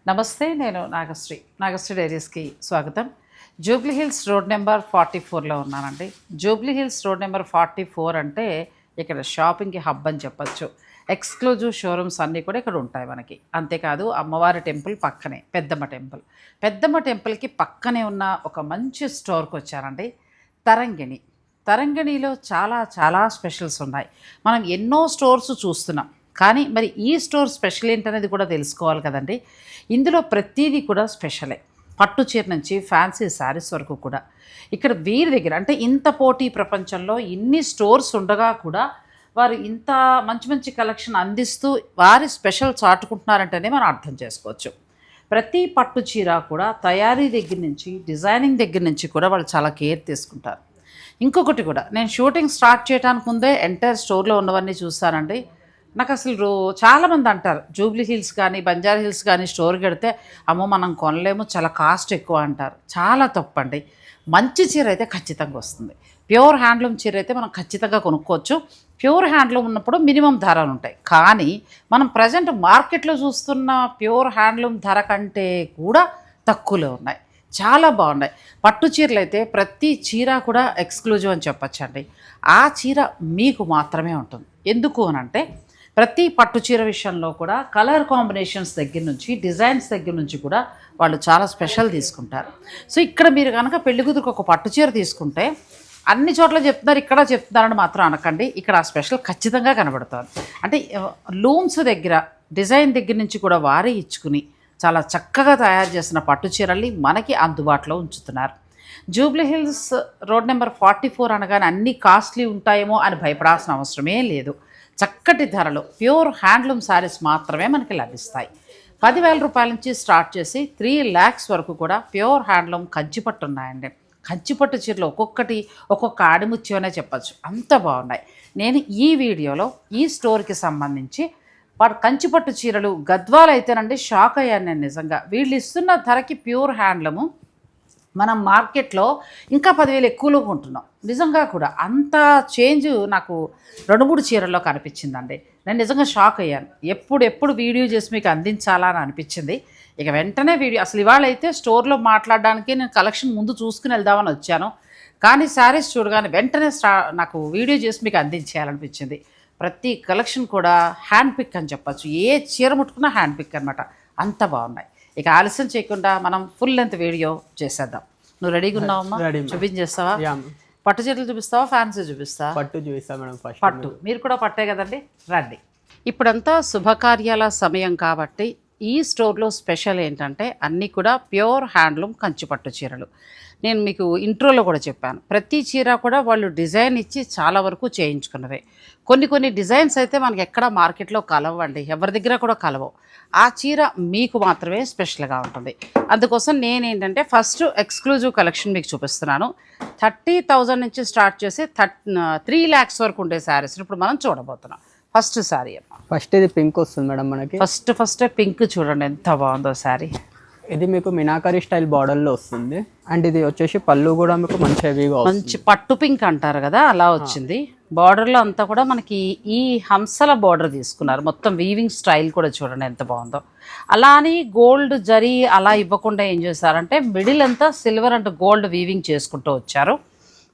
నమస్తే, నేను నాగశ్రీ డైరీస్కి స్వాగతం. జూబ్లీ హిల్స్ రోడ్ నెంబర్ 44లో ఉన్నానండి. జూబ్లీ హిల్స్ రోడ్ నెంబర్ 44 అంటే ఇక్కడ షాపింగ్కి హబ్ అని చెప్పచ్చు. ఎక్స్క్లూజివ్ షోరూమ్స్ అన్నీ కూడా ఇక్కడ ఉంటాయి మనకి. అంతేకాదు అమ్మవారి టెంపుల్ పక్కనే పెద్దమ్మ టెంపుల్కి పక్కనే ఉన్న ఒక మంచి స్టోర్కి వచ్చానండి. తరంగిణిలో చాలా చాలా స్పెషల్స్ ఉన్నాయి. మనం ఎన్నో స్టోర్స్ చూస్తున్నాం, కానీ మరి ఈ స్టోర్ స్పెషల్ ఏంటనేది కూడా తెలుసుకోవాలి కదండి. ఇందులో ప్రతిదీ కూడా స్పెషలే. పట్టు చీర నుంచి ఫ్యాన్సీ శారీస్ వరకు కూడా ఇక్కడ వీరి దగ్గర, అంటే ఇంత పోటీ ప్రపంచంలో ఇన్ని స్టోర్స్ ఉండగా కూడా వారు ఇంత మంచి మంచి కలెక్షన్ అందిస్తూ వారి స్పెషల్ చాటుకుంటున్నారంటేనే మనం అర్థం చేసుకోవచ్చు. ప్రతి పట్టు చీర కూడా తయారీ దగ్గర నుంచి డిజైనింగ్ దగ్గర నుంచి కూడా వాళ్ళు చాలా కేర్ తీసుకుంటారు. ఇంకొకటి కూడా, నేను షూటింగ్ స్టార్ట్ చేయడానికి ముందే ఎంటైర్ స్టోర్లో ఉన్నవన్నీ చూస్తానండి. నాకు అసలు చాలామంది అంటారు జూబ్లీ హిల్స్ కానీ బంజారా హిల్స్ కానీ స్టోర్కి వెడితే అమ్మో మనం కొనలేము, చాలా కాస్ట్ ఎక్కువ అంటారు. చాలా తప్పండి. మంచి చీర అయితే ఖచ్చితంగా వస్తుంది. ప్యూర్ హ్యాండ్లూమ్ చీర అయితే మనం ఖచ్చితంగా కొనుక్కోవచ్చు. ప్యూర్ హ్యాండ్లూమ్ ఉన్నప్పుడు మినిమం ధరలు ఉంటాయి, కానీ మనం ప్రజెంట్ మార్కెట్లో చూస్తున్న ప్యూర్ హ్యాండ్లూమ్ ధర కంటే కూడా తక్కువలో ఉన్నాయి. చాలా బాగున్నాయి. పట్టు చీరలు అయితే ప్రతి చీర కూడా ఎక్స్క్లూజివ్ అని చెప్పచ్చండి. ఆ చీర మీకు మాత్రమే ఉంటుంది. ఎందుకు అనంటే ప్రతి పట్టు చీర విషయంలో కూడా కలర్ కాంబినేషన్స్ దగ్గర నుంచి డిజైన్స్ దగ్గర నుంచి కూడా వాళ్ళు చాలా స్పెషల్ తీసుకుంటారు. సో ఇక్కడ మీరు కనుక పెళ్లి కూతురికి ఒక పట్టు చీర తీసుకుంటే అన్ని చోట్ల చెప్తున్నారు, ఇక్కడ చెప్తున్నారని మాత్రం అనకండి. ఇక్కడ ఆ స్పెషల్ ఖచ్చితంగా కనబడుతుంది. అంటే లూమ్స్ దగ్గర డిజైన్ దగ్గర నుంచి కూడా వారే ఇచ్చుకుని చాలా చక్కగా తయారు చేసిన పట్టు చీరల్ని మనకి అందుబాటులో ఉంచుతున్నారు. జూబ్లీ హిల్స్ రోడ్ నెంబర్ 44 అనగానే అన్ని కాస్ట్లీ ఉంటాయేమో అని భయపడాల్సిన అవసరమే లేదు. చక్కటి ధరలో ప్యూర్ హ్యాండ్లూమ్ శారీస్ మాత్రమే మనకి లభిస్తాయి. 10,000 రూపాయల నుంచి స్టార్ట్ చేసి 3 lakhs వరకు కూడా ప్యూర్ హ్యాండ్లూమ్ కంచిపట్టు ఉన్నాయండి. కంచిపట్టు చీరలు ఒక్కొక్క ఆడిముత్యం అనే చెప్పచ్చు, అంత బాగున్నాయి. నేను ఈ వీడియోలో ఈ స్టోర్కి సంబంధించి కంచిపట్టు చీరలు గద్వాలు అయితేనండి షాక్ అయ్యాను నేను నిజంగా. వీళ్ళు ఇస్తున్న ధరకి ప్యూర్ హ్యాండ్లూము మనం మార్కెట్లో ఇంకా 10,000 ఎక్కువలో కొంటున్నాం. నిజంగా కూడా అంత చేంజ్ నాకు 2-3 చీరల్లో కనిపించిందండి. నేను నిజంగా షాక్ అయ్యాను. ఎప్పుడు వీడియో చేసి మీకు అందించాలా అని అనిపించింది. ఇక వెంటనే వీడియో, అసలు ఇవాళ అయితే స్టోర్లో మాట్లాడడానికి నేను కలెక్షన్ ముందు చూసుకుని వెళ్దామని వచ్చాను, కానీ శారీస్ చూడగానే వెంటనే నాకు వీడియో చేసి మీకు అందించేయాలనిపించింది. ప్రతి కలెక్షన్ కూడా హ్యాండ్ పిక్ అని చెప్పచ్చు. ఏ చీర ముట్టుకున్నా హ్యాండ్ పిక్ అనమాట, అంత బాగున్నాయి. ఇక ఆలస్యం చేయకుండా మనం ఫుల్ లెంత్ వీడియో చేసేద్దాం. నువ్వు రెడీగా ఉన్నావమ్మా? చూపించేస్తావా? పట్టు చీరలు చూపిస్తావా, ఫ్యాన్సీ చూపిస్తావా? పట్టు చూపిస్తా మేడం. పట్టు, మీరు కూడా పట్టే కదండి, రండి. ఇప్పుడంతా శుభకార్యాల సమయం కాబట్టి ఈ స్టోర్లో స్పెషల్ ఏంటంటే అన్నీ కూడా ప్యూర్ హ్యాండ్లూమ్ కంచిపట్టు చీరలు. నేను మీకు ఇంట్రోలో కూడా చెప్పాను, ప్రతి చీర కూడా వాళ్ళు డిజైన్ ఇచ్చి చాలా వరకు చేయించుకున్నవే. కొన్ని డిజైన్స్ అయితే మనకి ఎక్కడ మార్కెట్లో కలవండి, ఎవరి దగ్గర కూడా కలవవు. ఆ చీర మీకు మాత్రమే స్పెషల్గా ఉంటుంది. అందుకోసం నేనేంటంటే ఫస్ట్ ఎక్స్క్లూజివ్ కలెక్షన్ మీకు చూపిస్తున్నాను. 30,000 నుంచి స్టార్ట్ చేసి 3 lakhs వరకు ఉండే శారీస్ ఇప్పుడు మనం చూడబోతున్నాం. ఫస్ట్ శారీ అమ్మ. ఫస్ట్ ఇది పింక్ వస్తుంది మేడం మనకి. ఫస్ట్ పింక్ చూడండి ఎంత బాగుందో శారీ. ఇది మీకు మినాకరీ స్టైల్ బార్డర్లో వస్తుంది. అండ్ ఇది వచ్చేసి పళ్ళు కూడా మీకు మంచి హెవీగా, మంచి పట్టు పింక్ అంటారు కదా, అలా వచ్చింది. బార్డర్లో అంతా కూడా మనకి ఈ హంసల బార్డర్ తీసుకున్నారు. మొత్తం వీవింగ్ స్టైల్ కూడా చూడండి ఎంత బాగుందో. అలా అని గోల్డ్ జరీ అలా ఇవ్వకుండా ఏం చేశారంటే మిడిల్ అంతా సిల్వర్ అండ్ గోల్డ్ వీవింగ్ చేసుకుంటూ వచ్చారు.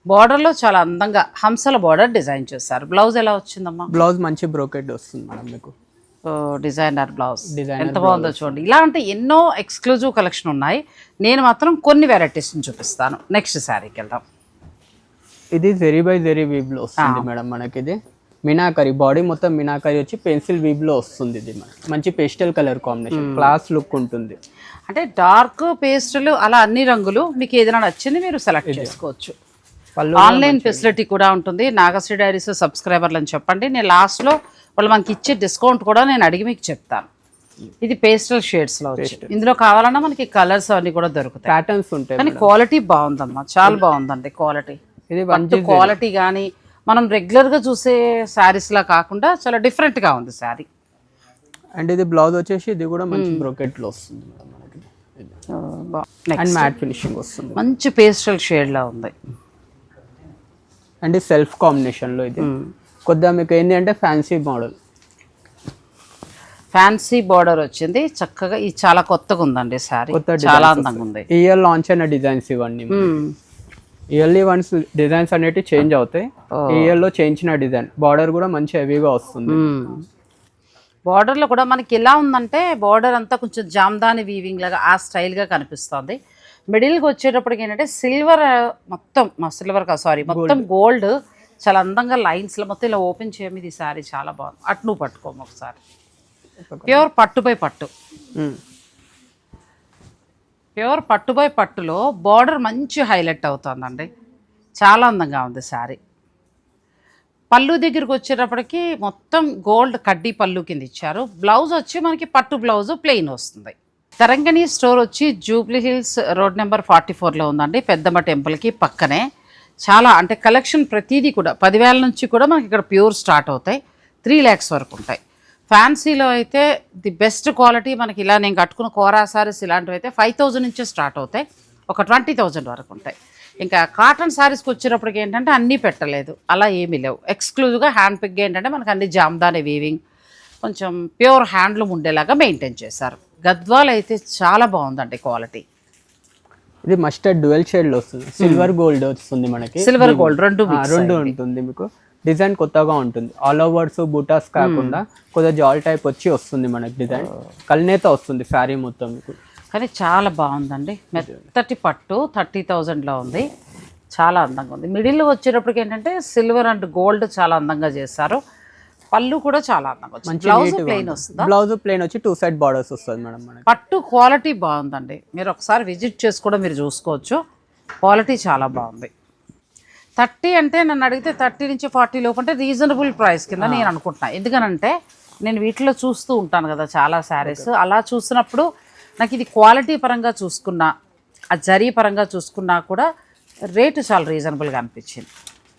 బార్డర్లో చాలా అందంగా హంసల బార్డర్ డిజైన్ చేశారు. బ్లౌజ్ ఎలా వచ్చిందమ్మా? బ్లౌజ్ మంచి బ్రోకెట్ వస్తుంది మేడం మీకు. డిజైనర్ బ్లౌజ్ ఎంత బాగుందో చూడండి. ఇలాంటి ఎన్నో ఎక్స్క్లూజివ్ కలెక్షన్ ఉన్నాయి. నేను మాత్రం కొన్ని వెరైటీస్ని చూపిస్తాను. నెక్స్ట్ శారీకి వెళ్దాం. ఇది జెరీ బై జెరీ వీవ్లో వస్తుంది మేడం మనకి. ఇది మినాకరీ బాడీ మొత్తం మినాకరీ వచ్చి పెన్సిల్ వీవ్లో వస్తుంది. ఇది మంచి pastel colour combination, class look ఉంటుంది. అంటే డార్క్ పేస్టల్ అలా అన్ని రంగులు మీకు ఏదైనా నచ్చింది మీరు సెలెక్ట్ చేసుకోవచ్చు. ఆన్లైన్ ఫెసిలిటీ కూడా ఉంటుంది. నాగశ్రీ డైరీస్ సబ్స్క్రైబర్లు అని చెప్పండి, నేను లాస్ట్లో వాళ్ళు మనకి ఇచ్చే డిస్కౌంట్ కూడా నేను అడిగి మీకు చెప్తాను. ఇది పేస్టల్ షేడ్స్లో వచ్చి ఇందులో కావాలన్నా మనకి కలర్స్ అన్ని కూడా దొరుకుతాయి, ప్యాటర్న్స్ ఉంటాయి. కానీ క్వాలిటీ బాగుందమ్మా, చాలా బాగుందండి క్వాలిటీ. ఇది క్వాలిటీ కానీ మనం రెగ్యులర్గా చూసే శారీస్లా కాకుండా చాలా డిఫరెంట్గా ఉంది శారీ. అండ్ ఇది బ్లౌజ్ వచ్చేసి ఇది కూడా మంచి బ్రోకెట్లో వస్తుంది మనకి. అండ్ మ్యాట్ ఫినిషింగ్ వస్తుంది, మంచి పేస్టల్ షేడ్లా ఉంది. అండ్ సెల్ఫ్ కాంబినేషన్లో ఇది కొద్దిగా మీకు ఏంటి అంటే ఫ్యాన్సీ మోడల్. ఫ్యాన్సీ బార్డర్ వచ్చింది చక్కగా. ఇది చాలా కొత్తగా ఉందండి శారీ, చాలా అందంగా ఉంది. ఇయర్ లాంచ్ అయిన డిజైన్స్ ఇవన్నీ. ఇయర్లీ వన్స్ డిజైన్స్ అనేవి చేంజ్ అవుతాయి. ఇయర్ లో చేయించిన డిజైన్ బార్డర్ కూడా మంచి హెవీగా వస్తుంది. బార్డర్ లో కూడా మనకి ఎలా ఉందంటే బార్డర్ అంతా కొంచెం జామ్దాని వీవింగ్ లాగా ఆ స్టైల్ గా కనిపిస్తుంది. మిడిల్కి వచ్చేటప్పటికి ఏంటంటే సిల్వర్, మొత్తం సిల్వర్ కాదు సారీ, మొత్తం గోల్డ్ చాలా అందంగా లైన్స్ లో మొత్తం ఇలా ఓపెన్ చేయమి. ఇది శారీ చాలా బాగుంది. అటు నువ్వు పట్టుకోము ఒకసారి. ప్యూర్ పట్టు బై పట్టు, ప్యూర్ పట్టు బై పట్టులో బార్డర్ మంచి హైలైట్ అవుతుందండి. చాలా అందంగా ఉంది శారీ. పళ్ళు దగ్గరికి వచ్చేటప్పటికి మొత్తం గోల్డ్ కడ్డీ పళ్ళు కింద ఇచ్చారు. బ్లౌజ్ వచ్చి మనకి పట్టు బ్లౌజ్ ప్లెయిన్ వస్తుంది. తరంగిణి స్టోర్ వచ్చి జూబ్లీ హిల్స్ రోడ్ నెంబర్ 44లో ఉందండి, పెద్దమ్మ టెంపుల్కి పక్కనే. చాలా అంటే కలెక్షన్ ప్రతిదీ కూడా 10,000 నుంచి కూడా మనకి ఇక్కడ ప్యూర్ స్టార్ట్ అవుతాయి. 3 lakhs వరకు ఉంటాయి. ఫ్యాన్సీలో అయితే ది బెస్ట్ క్వాలిటీ మనకి ఇలా నేను కట్టుకున్న కోరా సారీస్ ఇలాంటివి అయితే 5,000 నుంచే స్టార్ట్ అవుతాయి, ఒక 20,000 వరకు ఉంటాయి. ఇంకా కాటన్ శారీస్కి వచ్చేటప్పటికి ఏంటంటే అన్నీ పెట్టలేదు, అలా ఏమీ లేవు. ఎక్స్క్లూజివ్గా హ్యాండ్ పిక్ ఏంటంటే మనకు అన్ని జామ్దాని వీవింగ్, కొంచెం ప్యూర్ హ్యాండ్లూమ్ ఉండేలాగా మెయింటైన్ చేశారు. గద్వాల్ అయితే చాలా బాగుందండి క్వాలిటీ. ఇది మస్టర్డ్ డ్యూయల్ షేడ్ లో వస్తుంది. సిల్వర్ గోల్డ్ వస్తుంది మనకి. సిల్వర్ గోల్డ్ రెండు ఉంటుంది మీకు. డిజైన్ కొత్తగా ఉంటుంది. ఆల్ ఓవర్స్ బూటాస్ కాకుండా కొద్దిగా జాల్ టైప్ వస్తుంది మనకి. డిజైన్ కల్నేత వస్తుంది శారీ మొత్తం మీకు. కానీ చాలా బాగుందండి. మెత్తటి పట్టు 30,000లో ఉంది. చాలా అందంగా ఉంది. మిడిల్ వచ్చేటప్పటికి ఏంటంటే సిల్వర్ అండ్ గోల్డ్ చాలా అందంగా చేశారు. పళ్ళు కూడా చాలా అందంగా వచ్చింది. బ్లౌజ్ ప్లెయిన్ వస్తుంది. బ్లౌజ్ ప్లెయిన్ వచ్చి 2 side బార్డర్స్ వస్తుంది మేడం మనకి. పట్టు క్వాలిటీ బాగుందండి. మీరు ఒకసారి విజిట్ చేసి కూడా మీరు చూసుకోవచ్చు. క్వాలిటీ చాలా బాగుంది. 30 అంటే నన్ను అడిగితే 30 నుంచి 40 లోపు అంటే రీజనబుల్ ప్రైస్ కింద నేను అనుకుంటున్నా. ఎందుకనంటే నేను వీటిలో చూస్తూ ఉంటాను కదా చాలా శారీస్. అలా చూసినప్పుడు నాకు ఇది క్వాలిటీ పరంగా చూసుకున్నా, ఆ జరీ పరంగా చూసుకున్నా కూడా రేటు చాలా రీజనబుల్గా అనిపించింది.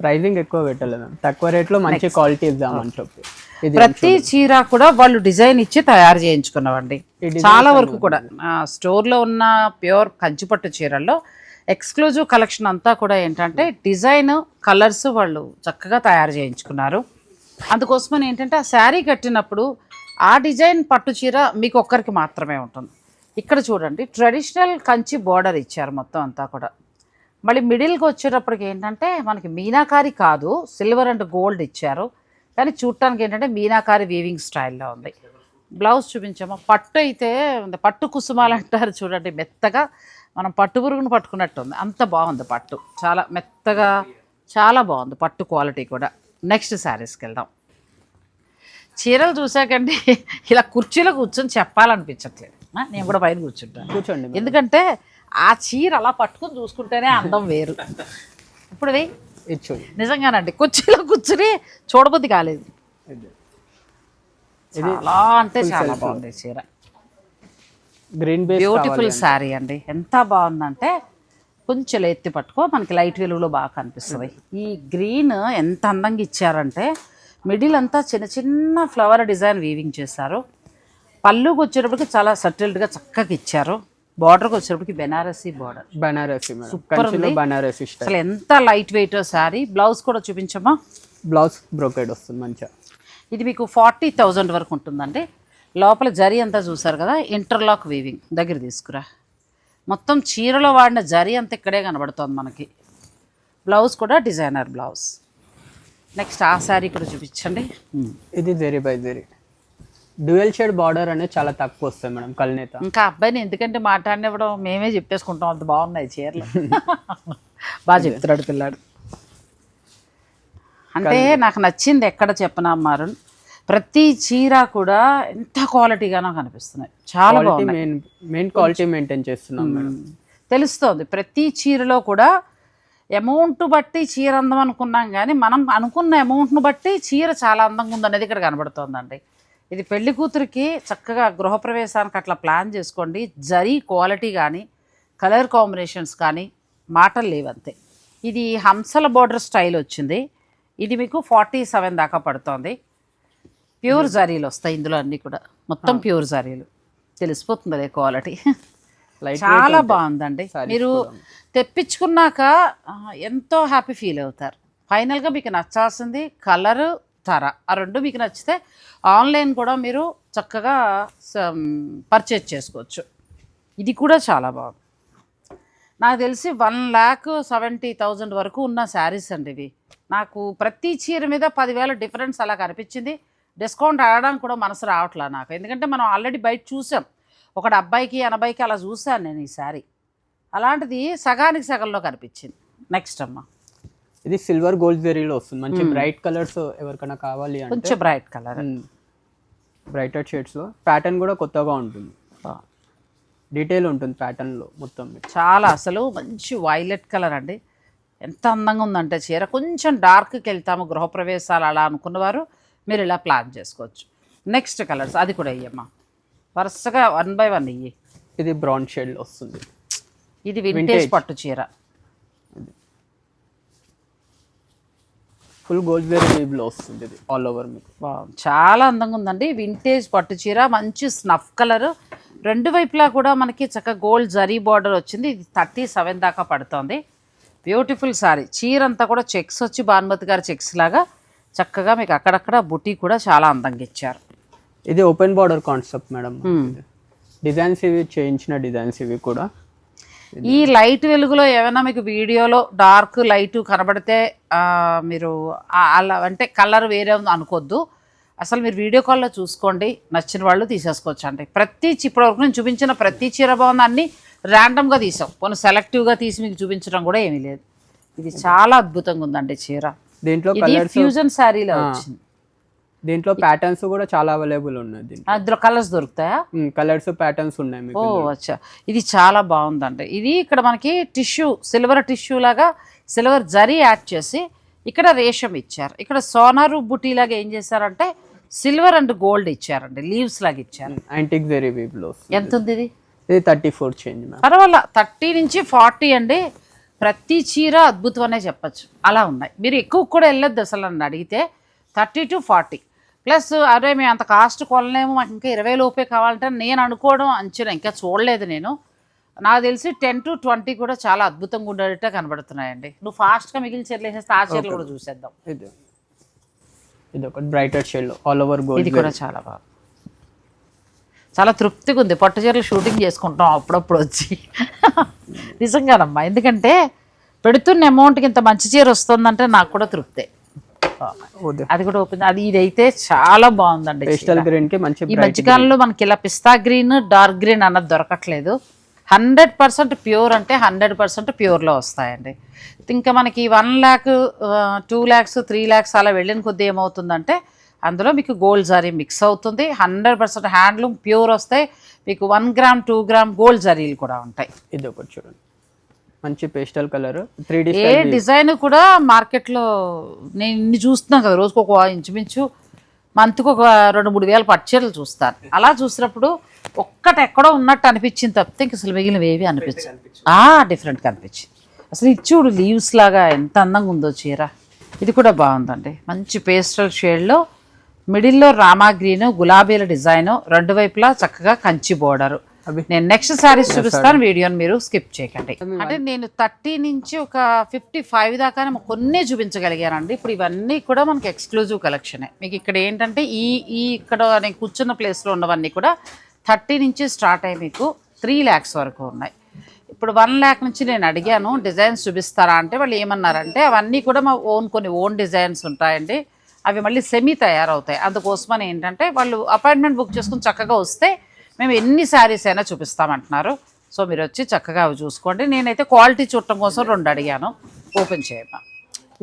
ప్రైజింగ్ ఎక్కువ పెట్టలేదు, తక్కువ రేట్లో మంచి క్వాలిటీ ఇద్దామని చెప్పి. ప్రతి చీర కూడా వాళ్ళు డిజైన్ ఇచ్చి తయారు చేయించుకున్నామండి. చాలా వరకు కూడా స్టోర్లో ఉన్న ప్యూర్ కంచిపట్టు చీరల్లో ఎక్స్క్లూజివ్ కలెక్షన్ అంతా కూడా ఏంటంటే డిజైన్, కలర్స్ వాళ్ళు చక్కగా తయారు చేయించుకున్నారు. అందుకోసమని ఏంటంటే ఆ శారీ కట్టినప్పుడు ఆ డిజైన్ పట్టు చీర మీకు ఒక్కరికి మాత్రమే ఉంటుంది. ఇక్కడ చూడండి ట్రెడిషనల్ కంచి బార్డర్ ఇచ్చారు మొత్తం అంతా కూడా. మళ్ళీ మిడిల్కి వచ్చేటప్పటికి ఏంటంటే మనకి మీనాకారి కాదు, సిల్వర్ అండ్ గోల్డ్ ఇచ్చారు. కానీ చూడటానికి ఏంటంటే మీనాకారి వీవింగ్ స్టైల్లో ఉంది. బ్లౌజ్ చూపించామా. పట్టు అయితే పట్టు కుసుమాలు అంటారు చూడండి, మెత్తగా మనం పట్టు పురుగును పట్టుకున్నట్టు ఉంది. అంత బాగుంది పట్టు, చాలా మెత్తగా చాలా బాగుంది పట్టు క్వాలిటీ కూడా. నెక్స్ట్ శారీస్కి వెళ్దాం. చీరలు చూసాకండి ఇలా కుర్చీలో కూర్చొని చెప్పాలనిపించట్లేదు. నేను కూడా పైన కూర్చోండి. ఎందుకంటే ఆ చీర అలా పట్టుకొని చూసుకుంటేనే అందం వేరు. ఇప్పుడు నిజంగానండి కుర్చీలో కూర్చుని చూడబుద్ధి కాలేదు. చాలా అంటే చాలా బాగుంది చీర. గ్రీన్ బేస్ బ్యూటిఫుల్ శారీ అండి. ఎంత బాగుందంటే కొంచెం ఎత్తి పట్టుకో మనకి లైట్ వెలుగులో బాగా కనిపిస్తుంది. ఈ గ్రీన్ ఎంత అందంగా ఇచ్చారంటే మిడిల్ అంతా చిన్న చిన్న ఫ్లవర్ డిజైన్ వీవింగ్ చేశారు. పళ్ళుకి వచ్చేటప్పటికి చాలా సటిల్డ్గా చక్కగా ఇచ్చారు. బార్డర్కి వచ్చేటప్పటికి బెనారసీ బార్డర్, సూపర్ ఉంది. అసలు ఎంత లైట్ వెయిట్ శారీ. బ్లౌజ్ కూడా చూపించమ్మా. బ్లౌజ్ బ్రోకెడ్ వస్తుంది మంచిగా. ఇది మీకు 40,000 వరకు ఉంటుందండి. లోపల జరీ అంతా చూసారు కదా, ఇంటర్లాక్ వీవింగ్. దగ్గర తీసుకురా. మొత్తం చీరలో వాడిన జరీ అంతా ఇక్కడే కనబడుతుంది మనకి. బ్లౌజ్ కూడా డిజైనర్ బ్లౌజ్. నెక్స్ట్ ఆ శారీ కూడా చూపించండి. ఇది zari by zari dual shade border అనేది చాలా తక్కువ వస్తుంది మేడం కల్నేత. ఇంకా అబ్బాయిని ఎందుకంటే మాట్లాడినప్పుడు మేమే చెప్పేసుకుంటాం, అంత బాగున్నాయి చీరలు. బాగా చెప్తున్నాడు పిల్లాడు. అంటే నాకు నచ్చింది ఎక్కడ చెప్పనా మారున్, ప్రతి చీర కూడా ఎంత క్వాలిటీగానో కనిపిస్తున్నాయి. చాలా బాగున్నాయి. మెయిన్ క్వాలిటీ మెయింటైన్ చేస్తున్నాం మేడం. తెలుస్తోంది ప్రతి చీరలో కూడా. అమౌంట్ బట్టి చీర అందం అనుకున్నాం కానీ మనం అనుకున్న అమౌంట్ను బట్టి చీర చాలా అందంగా ఉందనేది ఇక్కడ కనబడుతోందండి. ఇది పెళ్లి కూతురికి చక్కగా గృహప్రవేశానికి అట్లా ప్లాన్ చేసుకోండి. జరీ క్వాలిటీ కానీ కలర్ కాంబినేషన్స్ కానీ మాటలు లేవంతే. ఇది హంసల బార్డర్ స్టైల్ వచ్చింది. ఇది మీకు 47 దాకా పడుతోంది. ప్యూర్ జరీలు వస్తాయి ఇందులో అన్నీ కూడా, మొత్తం ప్యూర్ జరీలు. తెలిసిపోతుంది అదే క్వాలిటీ. చాలా బాగుందండి. మీరు తెప్పించుకున్నాక ఎంతో హ్యాపీ ఫీల్ అవుతారు. ఫైనల్గా మీకు నచ్చాల్సింది కలరు, ధర, ఆ రెండు మీకు నచ్చితే ఆన్లైన్ కూడా మీరు చక్కగా పర్చేజ్ చేసుకోవచ్చు. ఇది కూడా చాలా బాగుంది. నాకు తెలిసి 1,70,000 వరకు ఉన్న శారీస్ అండి ఇవి. నాకు ప్రతి చీర మీద 10,000 డిఫరెన్స్ అలా కనిపించింది. డిస్కౌంట్ ఆడడానికి కూడా మనసు రావట్లా నాకు, ఎందుకంటే మనం ఆల్రెడీ బయట చూసాం. ఒక 70కి 80కి అలా చూశాను నేను ఈ శారీ. అలాంటిది సగానికి సగంలో కనిపించింది. నెక్స్ట్ అమ్మా, ఇది సిల్వర్ గోల్డ్ జెరీలో వస్తుంది. మంచి బ్రైట్ కలర్స్ ఎవరికైనా కావాలి అంటే కొంచెం బ్రైట్ కలర్, బ్రైటర్ షేడ్స్లో ప్యాటర్న్ కూడా కొత్తగా ఉంటుంది. డీటెయిల్ ఉంటుంది ప్యాటర్న్లో మొత్తం. చాలా అసలు మంచి వైలెట్ కలర్ అండి. ఎంత అందంగా ఉందంటే చీర. కొంచెం డార్క్కి వెళ్తాము గృహప్రవేశాలు అలా అనుకున్నవారు మీరు ఇలా ప్లాన్ చేసుకోవచ్చు. నెక్స్ట్ కలర్స్ అది కూడా ఇయ్యమ్మా, వరుసగా 1 by 1 ఇయ్యి. ఇది బ్రౌన్ షేడ్లో వస్తుంది. ఇది వింటేజ్ పట్టు చీర, ఫుల్ గోల్డ్ జెరీ వీవ్లో వస్తుంది. ఇది ఆల్ ఓవర్ మీకు చాలా అందంగా ఉందండి. వింటేజ్ పట్టు చీర, మంచి స్నఫ్ కలర్, రెండు వైపులా కూడా మనకి చక్కగా గోల్డ్ జరీ బార్డర్ వచ్చింది. ఇది 37 దాకా పడుతుంది. Beautiful sorry. చీర అంతా కూడా చెక్స్ వచ్చి భానుమతి గారి చెక్స్ లాగా చక్కగా మీకు అక్కడక్కడ బుటీ కూడా చాలా అందంగా ఇచ్చారు. ఇది open border concept madam. Designs ఇవి చేయించిన డిజైన్స్ ఇవి కూడా. ఈ లైట్ వెలుగులో ఏమైనా మీకు వీడియోలో డార్క్ లైట్ కనబడితే మీరు అలా అంటే కలర్ వేరే ఉంది అనుకోవద్దు. అసలు మీరు వీడియో కాల్లో చూసుకోండి, నచ్చిన వాళ్ళు తీసేసుకోవచ్చు అండి. ఇప్పటివరకు నేను చూపించిన ప్రతి చీర బాగుంది, అన్ని ర్యాండమ్గా తీసాం, కొన్ని సెలెక్టివ్గా తీసి మీకు చూపించడం కూడా ఏమీ లేదు. ఇది చాలా అద్భుతంగా ఉందండి చీర. దీంట్లో ఫ్యూజన్ శారీలో వచ్చింది. దీంట్లో ప్యాటర్న్స్ కూడా చాలా అవైలబుల్ ఉన్నాయి. అందులో కలర్స్ దొరుకుతాయా? కలర్స్ ప్యాటర్న్స్ ఉన్నాయి. ఓ అచ్చా, ఇది చాలా బాగుందండి. ఇది ఇక్కడ మనకి టిష్యూ, సిల్వర్ టిష్యూ లాగా సిల్వర్ జరీ యాడ్ చేసి ఇక్కడ రేషం ఇచ్చారు. ఇక్కడ సోనారు బుటీ లాగా ఏం చేశారంటే సిల్వర్ అండ్ గోల్డ్ ఇచ్చారండి, లీవ్స్ లాగా ఇచ్చారు. యాంటిక్ జరీ వీవ్లో. ఎంత ఉంది ఇది? ఇది 34 చేంజ్. పర్వాలా, 30 నుంచి 40 అండి. ప్రతి చీర అద్భుతం అనే చెప్పచ్చు, అలా ఉన్నాయి. మీరు ఎక్కువ కూడా వెళ్ళొద్దు అసలు నన్ను అడిగితే. 30 to 40 ప్లస్. అరే మేము అంత కాస్ట్ కొనలేము, మాకు ఇంకా 20 లోపే కావాలంటే నేను అనుకోవడం అంచనా, ఇంకా చూడలేదు నేను. నాకు తెలిసి 10 to 20 కూడా చాలా అద్భుతంగా ఉండేటట్టే కనబడుతున్నాయండి. నువ్వు ఫాస్ట్గా మిగిలిన చీరలు వేసేస్తే ఆ చీరలు కూడా చూసేద్దాం. ఇది ఒక brighter shade all over gold. ఇది కూడా చాలా బాగా, చాలా తృప్తిగా ఉంది. పట్టు చీరలు షూటింగ్ చేసుకుంటాం అప్పుడప్పుడు వచ్చి నిజంగానమ్మా, ఎందుకంటే పెడుతున్న అమౌంట్కి ఇంత మంచి చీర వస్తుందంటే నాకు కూడా తృప్తే. అది కూడా ఓపెన్. అది ఇదైతే చాలా బాగుందండి. ఈ మధ్యకాలంలో మనకి ఇలా పిస్తా గ్రీన్, డార్క్ గ్రీన్ అన్నది దొరకట్లేదు. 100% ప్యూర్ అంటే 100% ప్యూర్లో వస్తాయండి. ఇంకా మనకి 1 lakh, 2 lakhs, 3 lakhs అలా వెళ్ళిన కొద్దీ ఏమవుతుందంటే అందులో మీకు గోల్డ్ జరీ మిక్స్ అవుతుంది. 100% హ్యాండ్లూమ్ ప్యూర్ వస్తాయి. మీకు 1 gram, 2 gram గోల్డ్ జరీలు కూడా ఉంటాయి. ఇది ఒకటి చూడండి, మంచి పేస్టల్ కలర్ 3D. ఏ డిజైన్ కూడా మార్కెట్లో నేను ఇన్ని చూస్తున్నాను కదా, రోజుకు ఒక ఇంచుమించు మంత్కి ఒక 2-3 వేల పట్టు చీరలు చూస్తాను. అలా చూసినప్పుడు ఒక్కటి ఎక్కడో ఉన్నట్టు అనిపించింది తప్పితే ఇంక అసలు మిగిలినవి ఏవి అనిపించింది. డిఫరెంట్గా అనిపించింది. అసలు ఇచ్చుడు లీవ్స్ లాగా ఎంత అందంగా ఉందో చీర. ఇది కూడా బాగుందండి, మంచి పేస్టల్ షేడ్లో మిడిల్లో రామా గ్రీన్, గులాబీల డిజైన్, రెండు వైపులా చక్కగా కంచి బోర్డరు. నేను నెక్స్ట్ శారీస్ చూపిస్తాను, వీడియోని మీరు స్కిప్ చేయకండి. అంటే నేను 30 నుంచి ఒక 55 దాకా కొన్ని చూపించగలిగానండి. ఇప్పుడు ఇవన్నీ కూడా మనకి ఎక్స్క్లూజివ్ కలెక్షనే. మీకు ఇక్కడ ఏంటంటే ఈ ఇక్కడ నేను కూర్చున్న ప్లేస్లో ఉన్నవన్నీ కూడా 30 నుంచి స్టార్ట్ అయ్యి మీకు 3 lakhs వరకు ఉన్నాయి. ఇప్పుడు 1 lakh నుంచి నేను అడిగాను డిజైన్స్ చూపిస్తారా అంటే వాళ్ళు ఏమన్నారంటే అవన్నీ కూడా మా కొన్ని ఓన్ డిజైన్స్ ఉంటాయండి, అవి మళ్ళీ సెమీ తయారవుతాయి. అందుకోసమని ఏంటంటే వాళ్ళు అపాయింట్మెంట్ బుక్ చేసుకుని చక్కగా వస్తే మేము ఎన్ని శారీస్ అయినా చూపిస్తామంటున్నారు. సో మీరు వచ్చి చక్కగా అవి చూసుకోండి. నేనైతే క్వాలిటీ చూడటం కోసం 2 అడిగాను, ఓపెన్ చేయమా.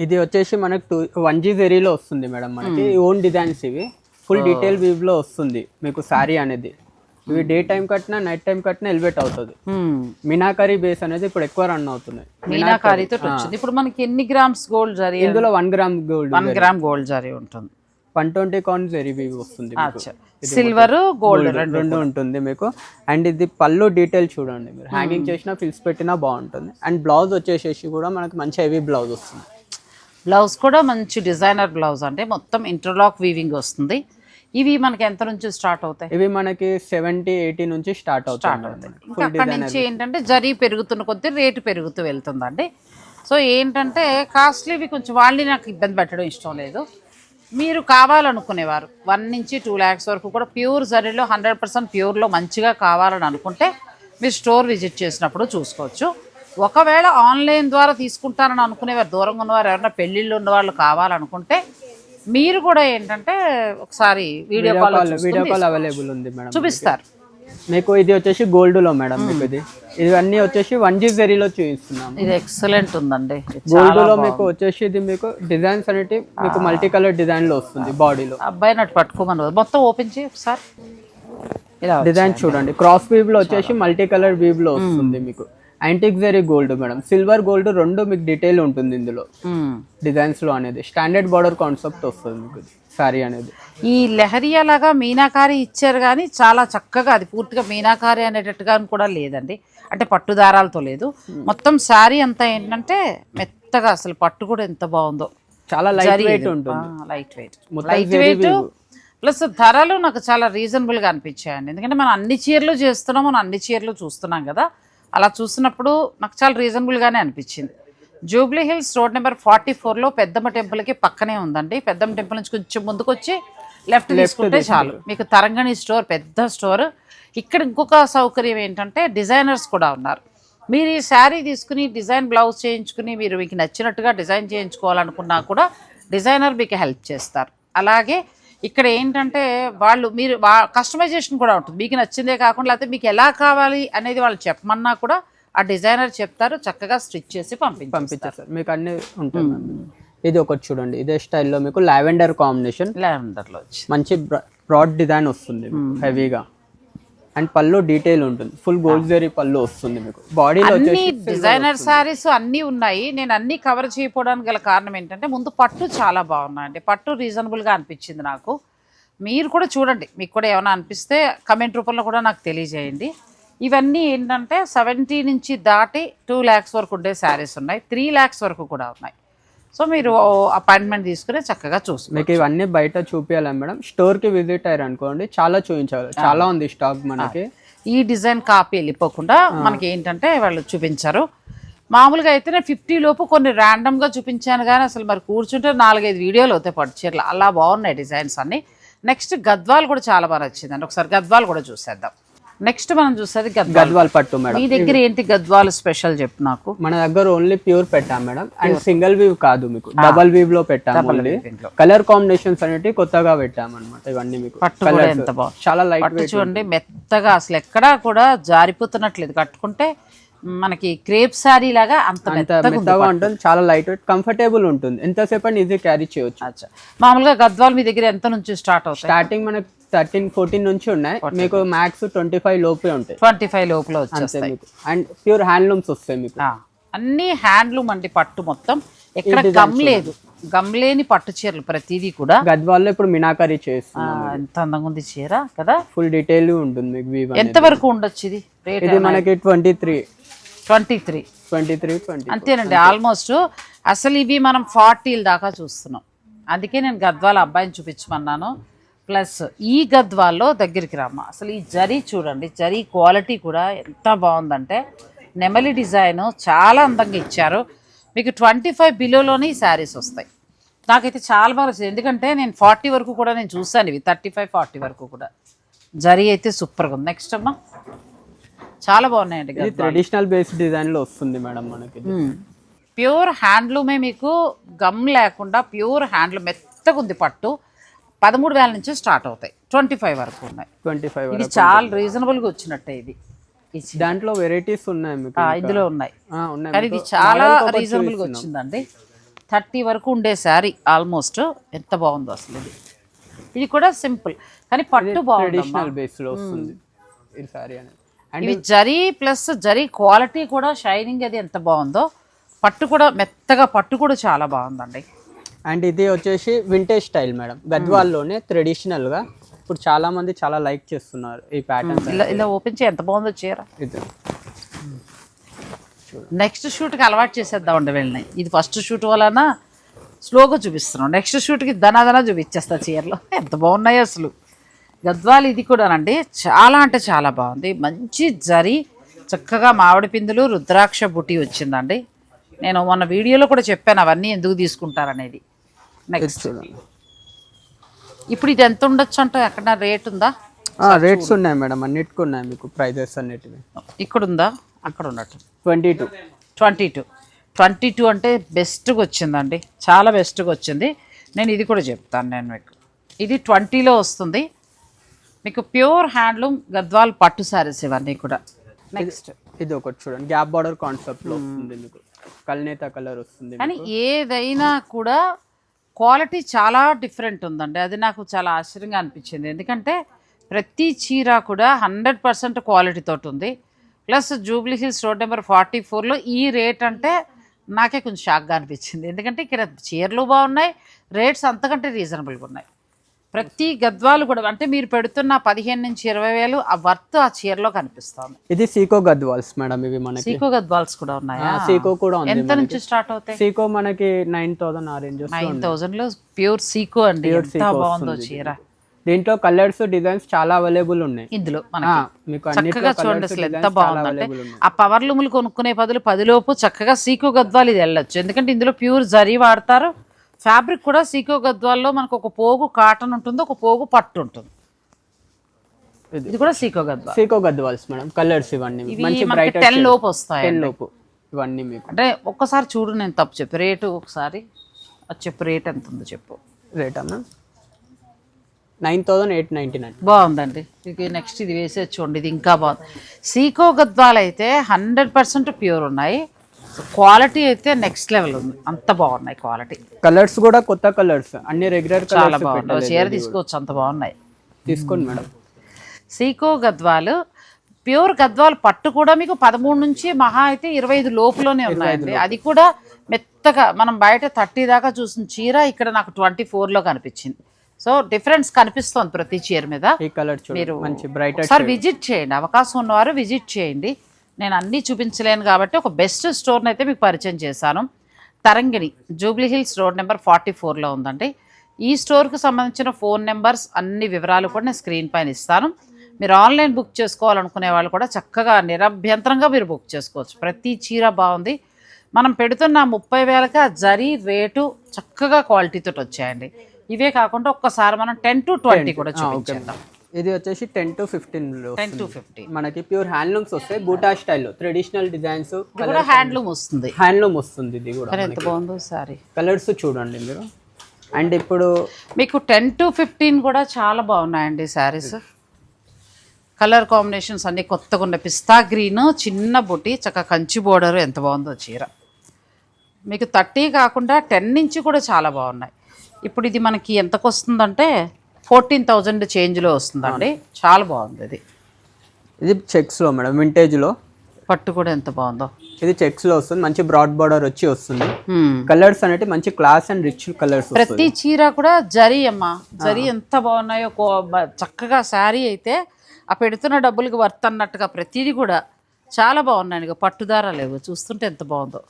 ఇది వచ్చేసి మనకు 1G జెరీలో వస్తుంది మేడం. మనకి ఓన్ డిజైన్స్ ఇవి, ఫుల్ డీటెయిల్ వీవ్లో వస్తుంది మీకు శారీ అనేది. ఇవి డే టైం కట్టినా నైట్ టైం కట్టినా ఎలివేట్ అవుతుంది. మీనాకరీ బేస్ అనేది ఇప్పుడు ఎక్కువ రన్ అవుతున్నాయి. మీనాకరీతో వచ్చింది. ఇప్పుడు మనకి ఎన్ని గ్రామ్స్ గోల్డ్ జరీ? ఇందులో 1 gram gold, 1 gram gold zari ఉంటుంది. 120 count జరీ వీవ్ వస్తుంది. సిల్వర్ గోల్డ్ రెండు ఉంటుంది మీకు. అండ్ ఇది పళ్ళు డీటెయిల్ చూడండి, మీరు హ్యాంగింగ్ చేసినా ఫిల్స్ పెట్టినా బాగుంటుంది. అండ్ బ్లౌజ్ వచ్చేసేసి కూడా మనకి మంచి హెవీ బ్లౌజ్ వస్తుంది. బ్లౌజ్ కూడా మంచి డిజైనర్ బ్లౌజ్, అంటే మొత్తం ఇంటర్లాక్ వీవింగ్ వస్తుంది. ఇవి మనకి ఎంత నుంచి స్టార్ట్ అవుతాయి? ఇవి మనకి 70-80 నుంచి స్టార్ట్ అవుతాయి. ఇంకా అక్కడి నుంచి ఏంటంటే జరీ పెరుగుతున్న కొద్దీ రేటు పెరుగుతూ వెళ్తుందండి. సో ఏంటంటే కాస్ట్లీవి కొంచెం వాళ్ళని నాకు ఇబ్బంది పెట్టడం ఇష్టం లేదు. మీరు కావాలనుకునేవారు 1 నుంచి 2 lakhs వరకు కూడా ప్యూర్ జరీలో 100% ప్యూర్లో మంచిగా కావాలని అనుకుంటే మీరు స్టోర్ విజిట్ చేసినప్పుడు చూసుకోవచ్చు. ఒకవేళ ఆన్లైన్ ద్వారా తీసుకుంటానని అనుకునేవారు, దూరంగా ఉన్నవారు, ఎవరైనా పెళ్ళిళ్ళు ఉన్నవాళ్ళు కావాలనుకుంటే మీరు కూడా ఏంటంటే ఒకసారి వీడియో కాల్ అవైలబుల్ ఉంది మేడం, చూపిస్తారు. మీకు ఇది వచ్చేసి గోల్డ్ లో మేడం, మీకు ఇవన్నీ వచ్చేసి 1G జరీలో చూపిస్తున్నాము. ఇది ఎక్సలెంట్ ఉందండి. గోల్డ్ లో మీకు వచ్చేసి ఇది మీకు డిజైన్స్ అనేవి మీకు మల్టీ కలర్ డిజైన్ లో వస్తుంది. బాడీలో అబ్బాయి నట్టు పట్టుకోమని మొత్తం ఓపెన్ చేయి ఒకసారి. ఇలా డిజైన్ చూడండి, క్రాస్ వీవ్ లో వచ్చేసి మల్టీ కలర్ వీవ్ లో వస్తుంది. మీకు antique zari gold madam, silver gold రెండు మీకు డీటెయిల్ ఉంటుంది ఇందులో డిజైన్స్ లో అనేది. స్టాండర్డ్ బార్డర్ కాన్సెప్ట్ వస్తుంది మీకు సారీ అనేది. ఈ లెహరియా లాగా మీనాకారి ఇచ్చారు కానీ చాలా చక్కగా, అది పూర్తిగా మీనాకారి అనేటట్టుగా కూడా లేదండి, అంటే పట్టు దారాలతో లేదు. మొత్తం శారీ అంతా ఏంటంటే మెత్తగా, అసలు పట్టు కూడా ఎంత బాగుందో, చాలా లైట్ వెయిట్ ఉంటుంది. లైట్ వెయిట్ ప్లస్ ధరలు నాకు చాలా రీజనబుల్గా అనిపించాయండి. ఎందుకంటే మనం అన్ని చీరలు చేస్తున్నాం, మనం అన్ని చీరలు చూస్తున్నాం కదా, అలా చూసినప్పుడు నాకు చాలా రీజనబుల్గానే అనిపించింది. జూబ్లీ హిల్స్ రోడ్ నెంబర్ 44లో పెద్దమ్మ టెంపుల్కి పక్కనే ఉందండి. పెద్దమ్మ టెంపుల్ నుంచి కొంచెం ముందుకు వచ్చి లెఫ్ట్ తీసుకుంటే చాలు మీకు తరంగణి స్టోర్, పెద్ద స్టోర్. ఇక్కడ ఇంకొక సౌకర్యం ఏంటంటే డిజైనర్స్ కూడా ఉన్నారు. మీరు ఈ శారీ తీసుకుని డిజైన్ బ్లౌజ్ చేయించుకుని మీరు మీకు నచ్చినట్టుగా డిజైన్ చేయించుకోవాలనుకున్నా కూడా డిజైనర్ మీకు హెల్ప్ చేస్తారు. అలాగే ఇక్కడ ఏంటంటే మీరు కస్టమైజేషన్ కూడా ఉంటుంది. మీకు నచ్చిందే కాకుండా లేకపోతే మీకు ఎలా కావాలి అనేది వాళ్ళు చెప్పమన్నా కూడా ఆ డిజైనర్ చెప్తారు, చక్కగా స్టిచ్ చేసి పంపించేస్తారు. మీకు అన్ని ఉంటాయి. ఇది ఒకటి చూడండి, ఇదే స్టైల్లో మీకు లావెండర్ కాంబినేషన్, లావెండర్లో వచ్చి మంచి బ్రాడ్ డిజైన్ వస్తుంది హెవీగా. అండ్ పళ్ళు డీటెయిల్ ఉంటుంది, ఫుల్ గోల్డ్ జరీ పళ్ళు వస్తుంది మీకు. బాడీలో అన్ని డిజైనర్ శారీస్ అన్నీ ఉన్నాయి. నేను అన్ని కవర్ చేయకపోవడానికి గల కారణం ఏంటంటే ముందు పట్టు చాలా బాగున్నాయండి, పట్టు రీజనబుల్గా అనిపించింది నాకు. మీరు కూడా చూడండి, మీకు కూడా ఏమైనా అనిపిస్తే కమెంట్ రూపంలో కూడా నాకు తెలియజేయండి. ఇవన్నీ ఏంటంటే 70 నుంచి దాటి 2 lakhs వరకు ఉండే శారీస్ ఉన్నాయి, 3 lakhs వరకు కూడా ఉన్నాయి. సో మీరు అపాయింట్మెంట్ తీసుకుని చక్కగా చూసుకోండి. మీకు ఇవన్నీ బయట చూపించాలి మేడం, స్టోర్కి విజిట్ అయ్యారు అనుకోండి చాలా చూపించాలి, చాలా ఉంది స్టాక్ మనకి. ఈ డిజైన్ కాపీ వెళ్ళిపోకుండా మనకి ఏంటంటే వాళ్ళు చూపించారు. మామూలుగా అయితే నేను 50 లోపు కొన్ని ర్యాండమ్గా చూపించాను కానీ అసలు మరి కూర్చుంటే 4-5 వీడియోలు అవుతాయి పట్టు చీరలు, అలా బాగున్నాయి డిజైన్స్ అన్ని. నెక్స్ట్ గద్వాల్ కూడా చాలా బాగా నచ్చిందండి, ఒకసారి గద్వాల్ కూడా చూసేద్దాం. నెక్స్ట్ మనం చూసేది గద్వాల్ పట్టు మేడం. మీ దగ్గర ఏంటి గద్వాల్ స్పెషల్ చెప్పు నాకు. మన దగ్గర ఓన్లీ ప్యూర్ పెట్టాం మేడం, అండ్ సింగిల్ వీవ్ కాదు, మీకు డబల్ వీవ్ లో పెట్టాము. కలర్ కాంబినేషన్స్ అనేవి కొత్తగా పెట్టాము అనమాట. ఇవన్నీ మీకు పట్టు కూడా ఎంత బాగుంది, చాలా లైట్ వెయిట్ చూడండి, మెత్తగా అసలు ఎక్కడా కూడా జారిపోతున్నట్లేదు. కట్టుకుంటే మనకి క్రేప్ సారీ లాగా అంత మెత్తగా ఉంటుంది, చాలా లైట్ వెయిట్, కంఫర్టబుల్ ఉంటుంది, ఎంతసేపు అని ఈజీ క్యారీ చేయొచ్చు. మామూలుగా గద్వాల్ మీ దగ్గర ఎంత నుంచి స్టార్ట్ అవుతుంది? స్టార్టింగ్ మనకి 13-14 నుంచి ఉన్నాయి, మీకు మ్యాక్స్ 25 లోపే ఉంటాయి. 25 లోపల వచ్చేస్తాయి మీకు. అండ్ ప్యూర్ హ్యాండ్లూమ్స్ వస్తాయి మీకు, అన్ని హ్యాండ్లూమ్ అండి. పట్టు మొత్తం ఎక్కడ గమ్ లేదు, గమ్ లేని పట్టు చీరలు ప్రతిదీ కూడా. గద్వాల్లో ఇప్పుడు మినాకరీ చేస్తున్నాం, ఎంత అందంగా ఉంది చీర కదా, ఫుల్ డీటెయిల్ ఉంటుంది మీకు. ఎంత వరకు ఉండొచ్చు ఇది రేట్? ఇది మనకి 23 అంతేనండి ఆల్మోస్ట్. అసలు ఇవి మనం 40 దాకా చూస్తున్నాం, అందుకే నేను గద్వాల అబ్బాయిని చూపించమన్నాను. ప్లస్ ఈ గద్వాల్లో దగ్గరికి రమ్మ, అసలు ఈ జరీ చూడండి, జరీ క్వాలిటీ కూడా ఎంత బాగుందంటే నెమలి డిజైన్ చాలా అందంగా ఇచ్చారు. మీకు 25 బిలోలోనే ఈ శారీస్ వస్తాయి. నాకైతే చాలా బాగా వచ్చింది, ఎందుకంటే నేను 40 వరకు కూడా నేను చూసాను, ఇవి 35-40 వరకు కూడా జరీ అయితే సూపర్గా ఉంది. నెక్స్ట్ అమ్మా, చాలా బాగున్నాయండి. ట్రెడిషనల్ బేస్డ్ డిజైన్లో వస్తుంది మేడం మనకి. ప్యూర్ హ్యాండ్లూమే, మీకు గమ్ లేకుండా ప్యూర్ హ్యాండ్లూమ్, మెత్తగా ఉంది పట్టు. 13,000 నుంచి స్టార్ట్ అవుతాయి, 25 వరకు ఉన్నాయి. 25 ఇది చాలా రీజనబుల్గా వచ్చినట్టే. ఇది దాంట్లో వెరైటీస్ ఉన్నాయి మీకు, ఇందులో ఉన్నాయి కానీ ఇది చాలా రీజనబుల్గా వచ్చిందండి. 30 వరకు ఉండే శారీ ఆల్మోస్ట్, ఎంత బాగుందో అసలు. ఇది కూడా సింపుల్ కానీ పట్టు బాగుంది, ట్రెడిషనల్ బేస్లో వస్తుంది ఈ శారీ అనేది. ఇవి జరీ ప్లస్ జరీ క్వాలిటీ కూడా షైనింగ్ అది ఎంత బాగుందో. పట్టు కూడా మెత్తగా, పట్టు కూడా చాలా బాగుందండి. అండ్ ఇది వచ్చేసి వింటేజ్ స్టైల్ మేడం, గద్వాల్లోనే ట్రెడిషనల్ గా ఇప్పుడు చాలా మంది చాలా లైక్ చేస్తున్నారు ఈ ప్యాటర్న్. ఇలా ఓపెన్ చేయి, ఎంత బాగుందో చీర. నెక్స్ట్ షూట్కి అలవాటు చేసేద్దామండి వెళ్ళినాయి. ఇది ఫస్ట్ షూట్ వలన స్లోగా చూపిస్తున్నాం, నెక్స్ట్ షూట్కి దనాదనా చూపించేస్తా చీరలో, ఎంత బాగున్నాయి అసలు. గద్వాల్ ఇది కూడానండి చాలా అంటే చాలా బాగుంది, మంచి జరీ, చక్కగా మామిడి పిందులు, రుద్రాక్ష బుట్టి వచ్చిందండి. నేను మొన్న వీడియోలో కూడా చెప్పాను అవన్నీ ఎందుకు తీసుకుంటారనేది. నెక్స్ట్ ఇప్పుడు ఇది ఎంత ఉండొచ్చు అంటే ఎక్కడ రేట్ ఉందా? రేట్స్ ఉన్నాయి మేడం, అన్నిటికీ ఉన్నాయి మీకు ప్రైజెస్ అన్నిటివి. ఇక్కడ ఉందా? అక్కడ ఉన్నట్టు 22. 22 అంటే బెస్ట్గా వచ్చిందండి, చాలా బెస్ట్గా వచ్చింది. నేను ఇది కూడా చెప్తాను నేను మీకు. ఇది 20లో వస్తుంది మీకు, ప్యూర్ హ్యాండ్లూమ్ గద్వాల్ పట్టు శారీస్ ఇవన్నీ కూడా. నెక్స్ట్ ఇది ఒకటి చూడండి, గ్యాప్ బార్డర్ కాన్సెప్ట్ లో వస్తుంది మీకు, కల్నేత కలర్ వస్తుంది. కానీ ఏదైనా కూడా క్వాలిటీ చాలా డిఫరెంట్ ఉందండి, అది నాకు చాలా ఆశ్చర్యంగా అనిపించింది. ఎందుకంటే ప్రతి చీర కూడా 100% క్వాలిటీ తోటి ఉంది. Plus Jubilee Hills road number 44లో ఈ రేట్ అంటే నాకే కొంచెం షాక్గా అనిపించింది. ఎందుకంటే ఇక్కడ చీరలు బాగున్నాయి, రేట్స్ అంతకంటే రీజనబుల్గా ఉన్నాయి. ప్రతి గద్వాలు కూడా అంటే మీరు పెడుతున్న 15 నుంచి 20 వేలు ఆ వర్త్ ఆ చీరలో కనిపిస్తుంది. ఇది సీకో గద్వాల్స్ మేడం, ఇవి మనకి సీకో గద్వాల్స్ కూడా ఉన్నాయా? సీకో కూడా ఉంది. ఎంత నుంచి స్టార్ట్ అవుతాయి? సీకో మనకి 9,000 ఆ రేంజ్. 9,000లో ప్యూర్ సీకో అండి, ఎంత బాగుందో చీర. దీంట్లో కలర్స్ డిజైన్స్ చాలా అవైలబుల్ ఉన్నాయి ఇందులో మనకి. మీకు చక్కగా చూడండి అసలు ఎంత బాగుందంటే, ఆ పవర్ లూములు కొనుక్కునే బదులు 10 లోపు చక్కగా సీకో గద్వాలు ఇది వెళ్ళొచ్చు. ఎందుకంటే ఇందులో ప్యూర్ జరీ వాడతారు. ఫ్యాబ్రిక్ కూడా సీకో గద్వాల్లో మనకు ఒక పోగు కాటన్ ఉంటుంది, ఒక పోగు పట్టు ఉంటుంది. ఇది కూడా సీకో గద్వాల్. సీకో గద్వాల్స్ మేడం, కలర్స్ ఇవన్నీ మంచి బ్రైట్ 10 లోపు వస్తాయి. 10 లోపు ఇవన్నీ మీకు. అంటే ఒక్కసారి చూడు, నేను తప్పు చెప్పు రేటు ఒకసారి అది చెప్పు, రేట్ ఎంత ఉందో చెప్పు. రేట్ అన్న 9,899. బాగుందండి. ఇక నెక్స్ట్ ఇది వేసే చూడండి, ఇది ఇంకా బాగుంది. సీకో గద్వాలు అయితే 100% ప్యూర్ ఉన్నాయి, క్వాలిటీ అయితే నెక్స్ట్ లెవెల్ ఉంది, అంత బాగున్నాయి క్వాలిటీ. కలర్స్ కూడా కొత్త కలర్స్, అన్ని రెగ్యులర్ చాలా కలర్స్. బాగున్నాయి, చీర తీసుకోవచ్చు, అంత బాగున్నాయి. తీసుకోండి మేడం. సీకో గద్వాలు ప్యూర్ గద్వాల్ పట్టు కూడా మీకు 13 నుంచి మహా అయితే 25 లోపులోనే ఉన్నాయండి. అది కూడా మెత్తగా మనం బయట 30 దాకా చూసిన చీర ఇక్కడ నాకు 24లో కనిపించింది. సో డిఫరెన్స్ కనిపిస్తుంది ప్రతి చీర మీద. ఈ కలర్ చూడండి, మంచి బ్రైట్. సార్ విజిట్ చేయండి, అవకాశం ఉన్నవారు విజిట్ చేయండి. నేను అన్నీ చూపించలేను కాబట్టి ఒక బెస్ట్ స్టోర్ని అయితే మీకు పరిచయం చేశాను. తరంగిణి, జూబ్లీ హిల్స్ రోడ్ నెంబర్ 44లో ఉందండి. ఈ స్టోర్కి సంబంధించిన ఫోన్ నెంబర్స్ అన్ని వివరాలు కూడా నేను స్క్రీన్ పైన ఇస్తాను. మీరు ఆన్లైన్ బుక్ చేసుకోవాలనుకునే వాళ్ళు కూడా చక్కగా నిరభ్యంతరంగా మీరు బుక్ చేసుకోవచ్చు. ప్రతి చీర బాగుంది. మనం పెడుతున్న 30,000కి ఆ జరీ రేటు చక్కగా క్వాలిటీతో వచ్చాయండి. ఇవే కాకుండా ఒక్కసారి మనం 10 to 20 కూడా చూపించేద్దాం. ఇది వచ్చేసి 10 to 15 10 to 15 మనకి ప్యూర్ హ్యాండ్లూమ్స్ వస్తాయి, బూటా స్టైల్లో ట్రెడిషనల్ డిజైన్స్. కూడా హ్యాండ్లూమ్ వస్తుంది, హ్యాండ్లూమ్ వస్తుంది. ఇది కూడా ఎంత బాగుందో సారీ. కలర్స్ చూడండి మీరు. అండ్ ఇప్పుడు మీకు 10 to 15 కూడా చాలా బాగున్నాయండి శారీస్. కలర్ కాంబినేషన్స్ అన్ని కొత్తగా ఉన్నాయి. పిస్తా గ్రీన్, చిన్న బుట్టి, చక్కగా కంచి బోర్డర్, ఎంత బాగుందో చీర. మీకు 30 కాకుండా 10 నుంచి కూడా చాలా బాగున్నాయి. ఇప్పుడు ఇది మనకి ఎంతకు వస్తుందంటే 14,000 చేంజ్లో వస్తుందండి, చాలా బాగుంది. ఇది చెక్స్లో మేడం, వింటేజ్లో. పట్టు కూడా ఎంత బాగుందో. ఇది చెక్స్లో వస్తుంది, మంచి బ్రాడ్ బార్డర్ వచ్చి వస్తుంది. కలర్స్ అనేవి మంచి క్లాస్ అండ్ రిచ్ కలర్స్. ప్రతి చీర కూడా జరీ అమ్మా, జరీ ఎంత బాగున్నాయో. చక్కగా శారీ అయితే ఆ పెడుతున్న డబ్బులకి వర్త్ అన్నట్టుగా ప్రతిదీ కూడా చాలా బాగున్నాయి. పట్టుదారా లేవు, చూస్తుంటే ఎంత బాగుందో.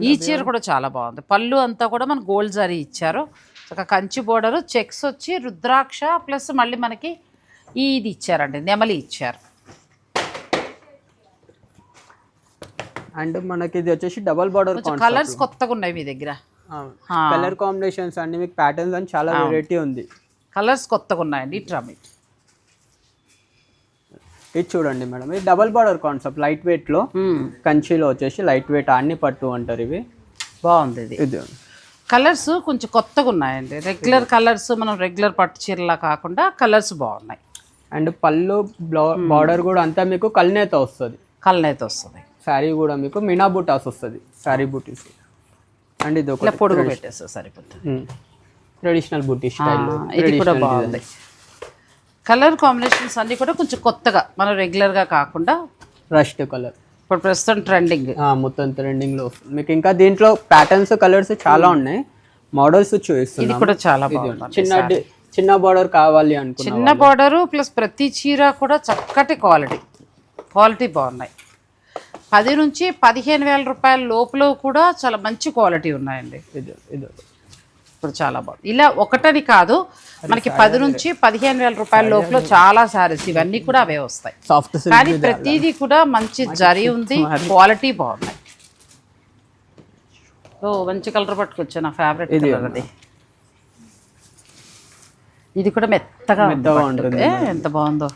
ఈ చీర కూడా చాలా బాగుంది. పళ్ళు అంతా కూడా మన గోల్డ్ జరీ ఇచ్చారు, ఒక కంచి బోర్డరు, చెక్స్ వచ్చి రుద్రాక్ష ప్లస్ మళ్ళీ మనకి ఇది ఇచ్చారండి, నెమలి ఇచ్చారు. అండ్ మనకి ఇది వచ్చేసి డబల్ బార్డర్. కలర్స్ కొత్తగా ఉన్నాయి మీ దగ్గర, కలర్ కాంబినేషన్స్ అన్ని మీకు ప్యాటర్న్స్ అని చాలా వెరైటీ ఉంది. కలర్స్ కొత్తగా ఉన్నాయండి. ట్రామిట్ ఇది చూడండి మేడం, ఇది double border concept, light weight లో కంచిలో వచ్చేసి లైట్ వెయిట్ అన్ని పట్టు అంటారు. ఇవి బాగుంది. ఇది కలర్స్ కొంచెం కొత్తగా ఉన్నాయండి. రెగ్యులర్ కలర్స్, మనం రెగ్యులర్ పట్టు చీరలా కాకుండా కలర్స్ బాగున్నాయి. అండ్ పళ్ళు బార్డర్ కూడా అంతా మీకు కల్నేత వస్తుంది. కల్నేత వస్తుంది. శారీ కూడా మీకు మీనా బూటాస్ వస్తుంది, శారీ బూటీస్. అండ్ ఇది ఒక పొడుగు పెట్టేస్తుంది, సరిపోతుంది. ట్రెడిషనల్ బూటీ స్టైల్. ఇది కూడా బాగుంది. కలర్ కాంబినేషన్స్ అన్ని కూడా కొంచెం కొత్తగా, మనం రెగ్యులర్గా కాకుండా రస్ట్ కలర్ ఇప్పుడు ప్రస్తుతం ట్రెండింగ్, మొత్తం ట్రెండింగ్ లో వస్తుంది మీకు. ఇంకా దీంట్లో ప్యాటర్న్స్ కలర్స్ చాలా ఉన్నాయి, మోడల్స్ చూపిస్తున్నాం. ఇది కూడా చాలా బాగుంది. చిన్న బార్డర్ కావాలి అనుకో, చిన్న బార్డర్ ప్లస్ ప్రతి చీర కూడా చక్కటి క్వాలిటీ బాగున్నాయి. 10 నుంచి 15,000 రూపాయల లోపల కూడా చాలా మంచి క్వాలిటీ ఉన్నాయండి. ఇది ఇప్పుడు చాలా బాగుంది. ఇలా ఒకటని కాదు, మనకి 10 నుంచి 15,000 రూపాయల లోపల చాలా సారీస్ ఇవన్నీ కూడా అవే వస్తాయి. సాఫ్ట్ కానీ ప్రతిదీ కూడా మంచి జరీ ఉంది, క్వాలిటీ బాగున్నాయి. మంచి కలర్ పట్టుకొచ్చా, నా ఫేవరెట్ కలర్ అది. ఇది కూడా మెత్తగా మెత్తగా ఉంటుంది. ఎంత బాగుందో.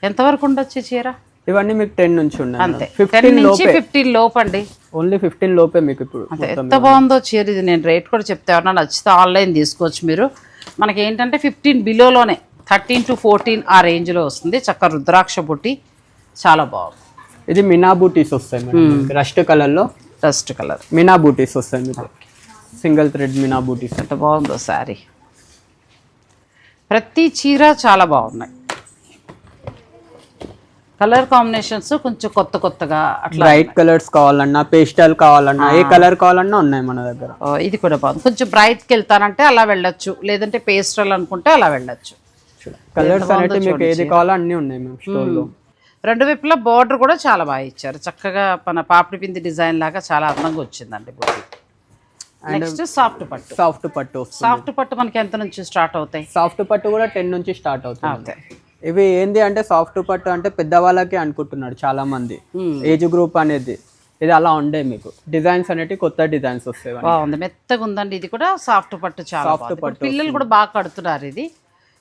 ఎంతవరకు ఉండొచ్చు ఈ చీర? ఇవన్నీ మీకు 10 నుంచి ఉన్నాయి అంతే, 15 10 నుంచి లోపే. 15 లోపు అండి. ఓన్లీ 15 లోపే మీకు ఇప్పుడు అంతే. ఎంత బాగుందో చీర ఇది. నేను రేట్ కూడా చెప్తే ఎవరన్నా నచ్చితే ఆన్లైన్ తీసుకోవచ్చు మీరు. మనకి ఏంటంటే 15 బిలోలోనే 13 to 14 ఆ రేంజ్లో వస్తుంది. చక్క రుద్రాక్ష బుట్టి చాలా బాగుంది. ఇది మినా బూటీస్ వస్తాయి మేడం, రస్ట్ కలర్లో డస్ట్ కలర్ మినా బూటీస్ వస్తాయి మీకు. సింగిల్ థ్రెడ్ మినా బూటీస్. ఎంత బాగుందో శారీ. ప్రతి చీర చాలా బాగున్నాయి. కలర్ కాంబినేషన్స్ కొంచెం కొత్త కొత్తగా అట్లా. బ్రైట్ కలర్స్ కావాలన్నా, పేస్టల్ కావాలన్నా, ఏ కలర్ కావాలన్నా ఉన్నాయి మన దగ్గర. ఇది కూడా బాగుంది. కొంచెం బ్రైట్కి వెళ్తానంటే అలా వెళ్ళొచ్చు, లేదంటే పేస్టల్ అనుకుంటే అలా వెళ్ళొచ్చు. కలర్స్ అనేవి మీకు ఏది కావాలో అన్నీ ఉన్నాయి మేము స్టోర్లో. రెండు వైపులా బార్డర్ కూడా చాలా బాగా ఇచ్చారు. చక్కగా మన పాపిడి పిండి డిజైన్ లాగా చాలా అందంగా వచ్చిందండి బుట్టి. నెక్స్ట్ సాఫ్ట్ పట్టు. సాఫ్ట్ పట్టు వస్తుంది. సాఫ్ట్ పట్టు మనకి ఎంత నుంచి స్టార్ట్ అవుతాయి? సాఫ్ట్ పట్టు కూడా 10 నుంచి స్టార్ట్ అవుతుంది. అంతే. ఇవి ఏంది అంటే సాఫ్ట్ పట్టు అంటే పెద్దవాళ్ళకి అనుకుంటున్నారు చాలా మంది, ఏజ్ గ్రూప్ అనేది. ఇది అలా ఉండే మీకు డిజైన్స్ అనేవి కొత్త డిజైన్స్ వస్తాయి. బాగుంది, మెత్తగా ఉందండి. ఇది కూడా సాఫ్ట్ పట్టు చాలా సాఫ్ట్ పట్టు. పిల్లలు కూడా బాగా కడుతున్నారు ఇది.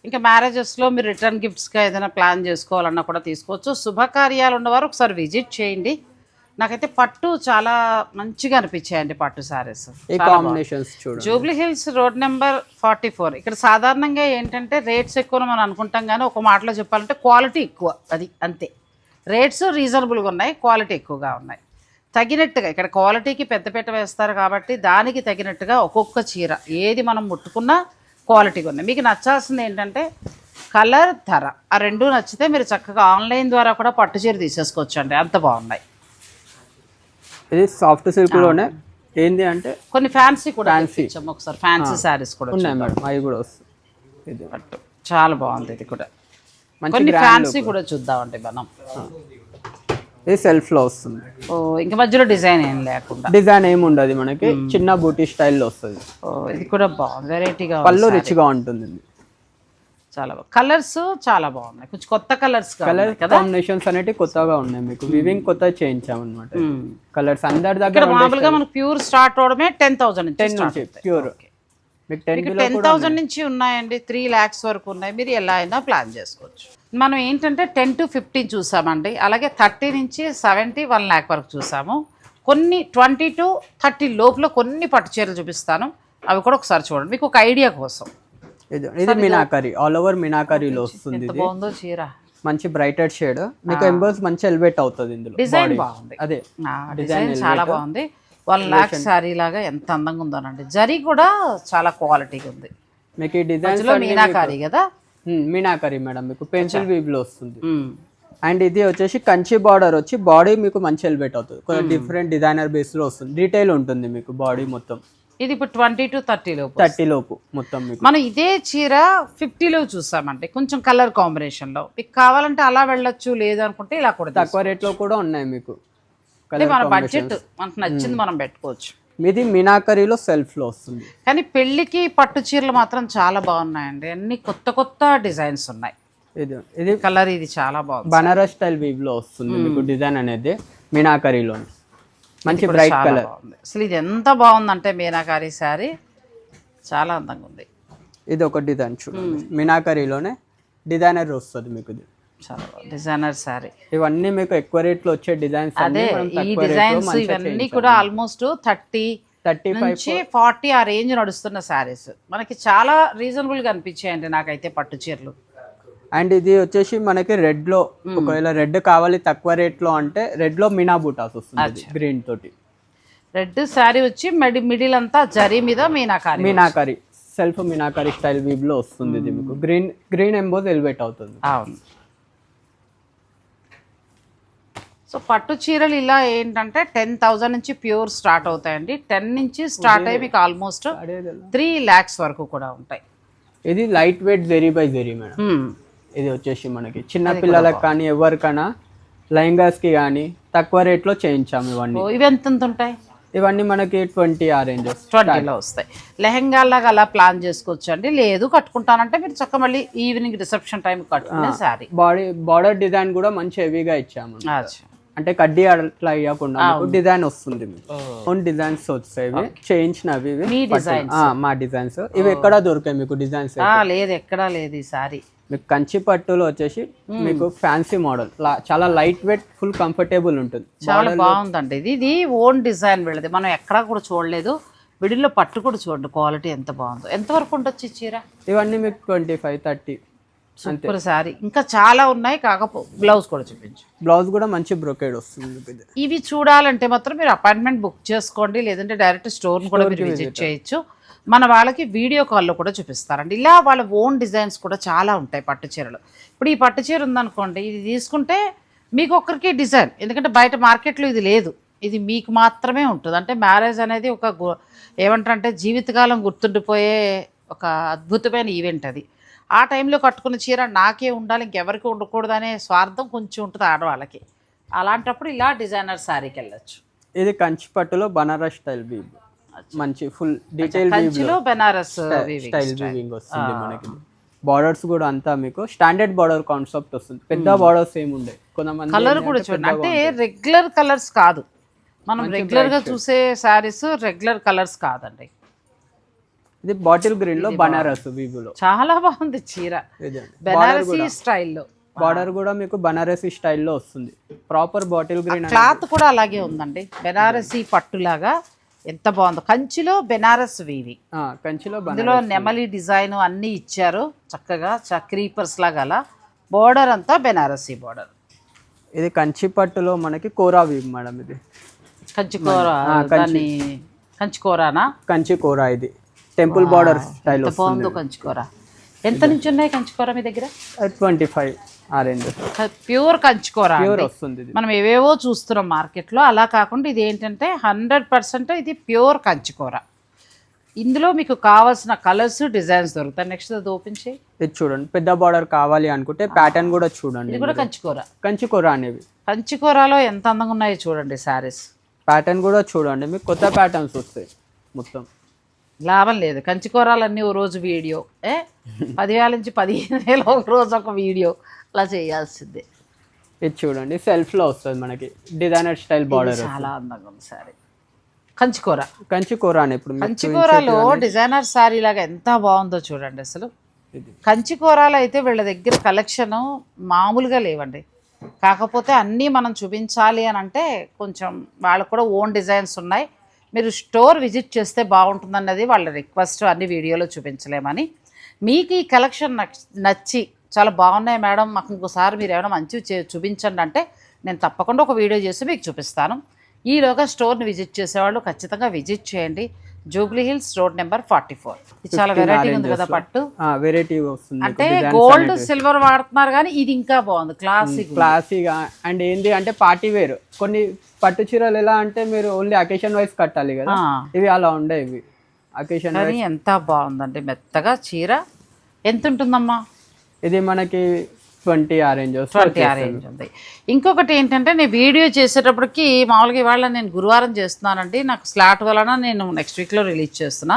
ఇంకా మ్యారేజెస్లో మీరు రిటర్న్ గిఫ్ట్స్గా ఏదైనా ప్లాన్ చేసుకోవాలన్నా కూడా తీసుకోవచ్చు. శుభకార్యాలు ఉన్నవారు ఒకసారి విజిట్ చేయండి. నాకైతే పట్టు చాలా మంచిగా అనిపించాయండి పట్టు శారీస్. కాంబినేషన్స్ చూడండి. Jubilee Hills road number 44. ఇక్కడ సాధారణంగా ఏంటంటే రేట్స్ ఎక్కువ మనం అనుకుంటాం, కానీ ఒక మాటలో చెప్పాలంటే క్వాలిటీ ఎక్కువ. అది అంతే. రేట్స్ రీజనబుల్గా ఉన్నాయి, క్వాలిటీ ఎక్కువగా ఉన్నాయి. తగినట్టుగా ఇక్కడ క్వాలిటీకి పెద్దపీట వేస్తారు కాబట్టి దానికి తగినట్టుగా ఒక్కొక్క చీర ఏది మనం ముట్టుకున్నా క్వాలిటీగా ఉన్నాయి. మీకు నచ్చాల్సింది ఏంటంటే కలర్, ధర, ఆ రెండు నచ్చితే మీరు చక్కగా ఆన్లైన్ ద్వారా కూడా పట్టు చీర తీసేసుకోవచ్చు అండి. అంత బాగున్నాయి. ఇది సాఫ్ట్ సిల్క్ లోనే ఏంది అంటే కొన్ని ఫ్యాన్సీ కూడా ఫ్యాన్సీ ఒకసారి ఫ్యాన్సీ శారీస్ కూడా ఉన్నాయి మేడం, అవి కూడా వస్తాయి. ఇది పట్టు చాలా బాగుంది. ఇది కూడా మంచి కొన్ని ఫ్యాన్సీ కూడా చూద్దామండి మనం. ఇది సెల్ఫ్ లో వస్తుంది. ఓ, ఇంకా మధ్యలో డిజైన్ ఏం లేకుండా. డిజైన్ ఏమి ఉండదు మనకి, చిన్న బూటీ స్టైల్లో వస్తుంది. ఓ, ఇది కూడా బాగుంది, వెరైటీగా. పళ్ళు రిచ్గా ఉంటుంది. చాలా బాగుంది. కలర్స్ చాలా బాగున్నాయి, కొంచెం కొత్త కలర్స్. కలర్ కాంబినేషన్స్ అనేవి కొత్తగా ఉన్నాయి మీకు. వివింగ్ కొత్త చేయించాం అనమాట. కలర్స్ అందరి దగ్గర మామూలుగా మనకు ప్యూర్ స్టార్ట్ అవడమే 10,000 నుంచి. 10 నుంచి ప్యూర్. మీకు 10,000 నుంచి ఉన్నాయండి, 3 lakhs వరకు ఉన్నాయి. మీరు ఎలా అయినా ప్లాన్ చేసుకోవచ్చు. మనం ఏంటంటే 10 to 15 చూసామండి. అలాగే 30 నుంచి 70, 1 lakh వరకు చూసాము. కొన్ని 20 to 30 లోపల కొన్ని పట్టు చీరలు చూపిస్తాను, అవి కూడా ఒకసారి చూడండి మీకు ఒక ఐడియా కోసం. ఇది మీనాకరీ, ఆల్ ఓవర్ మీనాకరీలో వస్తుంది. ఎంత బాగుందో చీర. మంచి బ్రైటెడ్ షేడ్, మీకు ఎంబోస్ మంచి ఎలివేట్ అవుతుంది ఇందులో. డిజైన్ బాగుంది. అదే డిజైన్ చాలా బాగుంది. 1 lakh శారీ లాగా ఎంత అందంగా ఉందోనండి. జరీ కూడా చాలా క్వాలిటీగా ఉంది. మీకు ఈ డిజైన్ మీనాకారీ కదా. మీనాకరీ మేడం, మీకు పెన్సిల్ వీవ్ లో వస్తుంది. అండ్ ఇది వచ్చేసి కంచి బార్డర్ వచ్చి బాడీ మీకు మంచి ఎలివేట్ అవుతుంది. కొంచెం డిఫరెంట్ డిజైనర్ బేస్ లో వస్తుంది. డీటెయిల్ ఉంటుంది మీకు బాడీ మొత్తం. ఇది ఇప్పుడు 20 to 30 లోపు. 30 లోపు మొత్తం మీకు. మనం ఇదే చీర 50 లో చూసామంటే కొంచెం కలర్ కాంబినేషన్ లో. మీకు కావాలంటే అలా వెళ్ళొచ్చు, లేదు అనుకుంటే ఇలా కూడా తక్కువ రేట్ లో కూడా ఉన్నాయి మీకు. మన బడ్జెట్ మనకు నచ్చింది మనం పెట్టుకోవచ్చు. ఇది మీనాకరీలో సెల్ఫ్ లో వస్తుంది. కానీ పెళ్లికి పట్టు చీరలు మాత్రం చాలా బాగున్నాయండి. అన్ని కొత్త కొత్త డిజైన్స్ ఉన్నాయి. ఇది కలర్ ఇది చాలా బాగుంది. బనారస్ స్టైల్ వీవ్ లో వస్తుంది మీకు డిజైన్ అనేది మీనాకరీలో. మంచి బ్రైట్ కలర్. అసలు ఇది ఎంత బాగుందంటే మీనాకారీ శారీ చాలా అందంగా ఉంది. ఇది ఒక డిజైన్ చూడండి, మీనాకరీలోనే డిజైనర్ వస్తుంది మీకు. ఇది చాలా డిజైనర్ శారీ. ఇవన్నీ మీకు ఎక్కువ రేట్ లో వచ్చే డిజైన్స్. అదే ఈ డిజైన్స్ ఇవన్నీ కూడా ఆల్మోస్ట్ 30 నుంచి 40 ఆ రేంజ్ నడుస్తున్న శారీస్. మనకి చాలా రీజనబుల్ గా అనిపించాయండి నాకైతే పట్టు చీరలు. అండ్ ఇది వచ్చేసి మనకి రెడ్ లో, ఒకవేళ రెడ్ కావాలి తక్కువ రేట్ లో అంటే రెడ్ లో మీనా బూటాస్ వస్తుంది గ్రీన్ తోటి. రెడ్ శారీ వచ్చి మిడిల్ అంతా జరీ మీద meenakari self meenakari style weave లో వస్తుంది. ఇది మీకు గ్రీన్ ఎంబోస్ ఎలివేట్ అవుతుంది. అవును. సో పట్టు చీరలు ఇలా ఏంటంటే 10,000 నుంచి ప్యూర్ స్టార్ట్ అవుతాయండి. 10 నుంచి స్టార్ట్ అయ్యి మీకు ఆల్మోస్ట్ 3 lakhs వరకు కూడా ఉంటాయి. ఇది light weight zari by zari madam. ఇది వచ్చేసి మనకి చిన్న పిల్లలకు కానీ ఎవరికైనా లెహంగాస్ కి కానీ తక్కువ రేట్ లో చేయించాము ఇవన్నీ. ఇవి ఎంత ఉంటాయి? ఇవన్నీ మనకి 20 ఆ రేంజెస్ 20లో వస్తాయి. లెహంగాలాగా అలా ప్లాన్ చేసుకోవచ్చు అండి. లేదు కట్టుకుంటానంటే మీరు చక్క మళ్ళీ ఈవినింగ్ రిసెప్షన్ టైం కట్టుకునే శారీ. బార్డర్ డిజైన్ కూడా మంచి హెవీగా ఇచ్చాము. అంటే కడ్డీ అట్లా అయ్యకుండా డిజైన్ వస్తుంది మీకు ఓన్ డిజైన్స్ వస్తాయి ఇవి చేయించినవి ఇవి మీ డిజైన్స్ మా డిజైన్స్ ఇవి ఎక్కడ దొరికాయి మీకు డిజైన్స్ లేదు ఎక్కడా లేదు ఈ సారీ మీకు కంచి పట్టులో వచ్చేసి మీకు ఫ్యాన్సీ మోడల్ చాలా లైట్ వెయిట్ ఫుల్ కంఫర్టబుల్ ఉంటుంది చాలా బాగుందండి ఇది ఓన్ డిజైన్ వెళ్ళదు మనం ఎక్కడా కూడా చూడలేదు విడిలో పట్టు కూడా చూడండి క్వాలిటీ ఎంత బాగుందో ఎంతవరకు ఉండొచ్చు ఈ చీర ఇవన్నీ మీకు 25-30 సూపర్ సారీ ఇంకా చాలా ఉన్నాయి కాకపోతే బ్లౌజ్ కూడా చూపించు బ్లౌజ్ కూడా మంచి బ్రొకేడ్ వస్తుంది ఇవి చూడాలంటే మాత్రం మీరు అపాయింట్మెంట్ బుక్ చేసుకోండి లేదంటే డైరెక్ట్ స్టోర్ కూడా మీరు విజిట్ చేయొచ్చు మన వాళ్ళకి వీడియో కాల్లో కూడా చూపిస్తారండి ఇలా వాళ్ళ ఓన్ డిజైన్స్ కూడా చాలా ఉంటాయి పట్టు చీరలు ఇప్పుడు ఈ పట్టు చీర ఉందనుకోండి ఇది తీసుకుంటే మీకు ఒక్కరికి డిజైన్ ఎందుకంటే బయట మార్కెట్లో ఇది లేదు ఇది మీకు మాత్రమే ఉంటుంది అంటే మ్యారేజ్ అనేది ఒక ఏమంటారంటే జీవితకాలం గుర్తుండిపోయే ఒక అద్భుతమైన ఈవెంట్ అది ఆ టైంలో కట్టుకున్న చీర నాకే ఉండాలి ఇంకెవరికి ఉండకూడదు అనే స్వార్థం కొంచెం ఉంటుంది ఆడవాళ్ళకి అలాంటప్పుడు ఇలా డిజైనర్ శారీకి వెళ్ళచ్చు ఇది కంచి పట్టులో బనారస్ స్టైల్ వీవ్ మంచి ఫుల్ డీటెయిల్ కంచిలో బెనారస్ స్టైల్ వీవింగ్ వస్తుంది మనకి బార్డర్స్ కూడా అంతా మీకు స్టాండర్డ్ బార్డర్ కాన్సెప్ట్ వస్తుంది పెద్ద బార్డర్స్ ఏమి ఉండే కొంతమంది కలర్ కూడా చూడండి అంటే రెగ్యులర్ కలర్స్ కాదు మనం రెగ్యులర్ గా చూసే శారీస్ రెగ్యులర్ కలర్స్ కాదండి ఇది బాటిల్ గ్రీన్ లో బనారస్ వీవులో చాలా బాగుంది చీర బెనారసీ స్టైల్లో బార్డర్ కూడా మీకు బనారసీ స్టైల్లో వస్తుంది ప్రాపర్ బాటిల్ గ్రీన్ క్లాత్ కూడా అలాగే ఉందండి బెనారసీ పట్టులాగా ఎంత బాగుందో కంచిలో బెనారస్ వీవి కంచిలో ఇందులో నెమలి డిజైన్ అన్నీ ఇచ్చారు చక్కగా క్రీపర్స్ లాగా అలా బోర్డర్ అంతా బెనారసీ బోర్డర్ ఇది కంచి పట్టులో మనకి కోరా వీవ్ మేడం ఇది కంచి కూర దాన్ని కంచి కూరనా కంచి కూర ఇది టెంపుల్ బార్డర్ స్టైల్ బాగుందో కంచి కూర ఎంత నుంచి ఉన్నాయి కంచి కూర మీ దగ్గర 25 ఆ రేంజ్ ప్యూర్ కంచి కూర ప్యూర్ వస్తుంది మనం ఏవేవో చూస్తున్నాం మార్కెట్లో అలా కాకుండా ఇది ఏంటంటే 100% ఇది ప్యూర్ కంచి కూర ఇందులో మీకు కావాల్సిన కలర్స్ డిజైన్స్ దొరుకుతాయి నెక్స్ట్ అది ఓపెన్ చేయి ఇది చూడండి పెద్ద బార్డర్ కావాలి అనుకుంటే ప్యాటర్న్ కూడా చూడండి ఇది కూడా కంచి కూర కంచి కూర అనేవి కంచి కూరలో ఎంత అందంగా ఉన్నాయో చూడండి శారీస్ ప్యాటర్న్ కూడా చూడండి మీకు కొత్త ప్యాటర్న్స్ వస్తాయి మొత్తం లాభం లేదు కంచి కూరలన్నీ ఓ రోజు వీడియో 10,000 నుంచి 15,000 ఒక రోజు ఒక వీడియో అలా చేయాల్సిందే ఇది చూడండి సెల్ఫ్ లో వస్తుంది మనకి డిజైనర్ స్టైల్ బార్డర్ చాలా అందంగా ఉంది సారీ కంచికూర కంచికూర అని ఇప్పుడు కంచికూరలో డిజైనర్ శారీ లాగా ఎంత బాగుందో చూడండి అసలు కంచికూరలో అయితే వీళ్ళ దగ్గర కలెక్షన్ మామూలుగా లేవండి కాకపోతే అన్నీ మనం చూపించాలి అని అంటే కొంచెం వాళ్ళకు కూడా ఓన్ డిజైన్స్ ఉన్నాయి మీరు స్టోర్ విజిట్ చేస్తే బాగుంటుందన్నది వాళ్ళ రిక్వెస్ట్ అన్ని వీడియోలో చూపించలేమని మీకు ఈ కలెక్షన్ నచ్చి చాలా బాగున్నాయి మేడం మాకు ఇంకోసారి మీరు ఏమైనా మంచివి చూపించండి అంటే నేను తప్పకుండా ఒక వీడియో చేసి మీకు చూపిస్తాను ఈలోగా స్టోర్ని విజిట్ చేసేవాళ్ళు ఖచ్చితంగా విజిట్ చేయండి జూబ్లీ హిల్స్ రోడ్ నెంబర్ 44 ఇది చాలా వెరైటీ ఉంది కదా పట్టు వెరైటీ వస్తుంది అంటే గోల్డ్ సిల్వర్ వాడుతున్నారు కానీ ఇది ఇంకా బాగుంది క్లాసిక్ అండ్ ఏంది అంటే పార్టీ వేర్ కొన్ని పట్టు చీరలు ఎలా అంటే మీరు ఓన్లీ అకేషన్ వైస్ కట్టాలి కదా ఇవి అలా ఉండే ఇవి అకేషన్ కానీ ఎంత బాగుందండి మెత్తగా చీర ఎంత ఉంటుందమ్మా ఇది మనకి 20 ఆరెంజ్ ఉంది ఇంకొకటి ఏంటంటే నేను వీడియో చేసేటప్పటికి మామూలుగా ఇవాళ నేను గురువారం చేస్తున్నానండి నాకు స్లాట్ వలన నేను నెక్స్ట్ వీక్లో రిలీజ్ చేస్తున్నా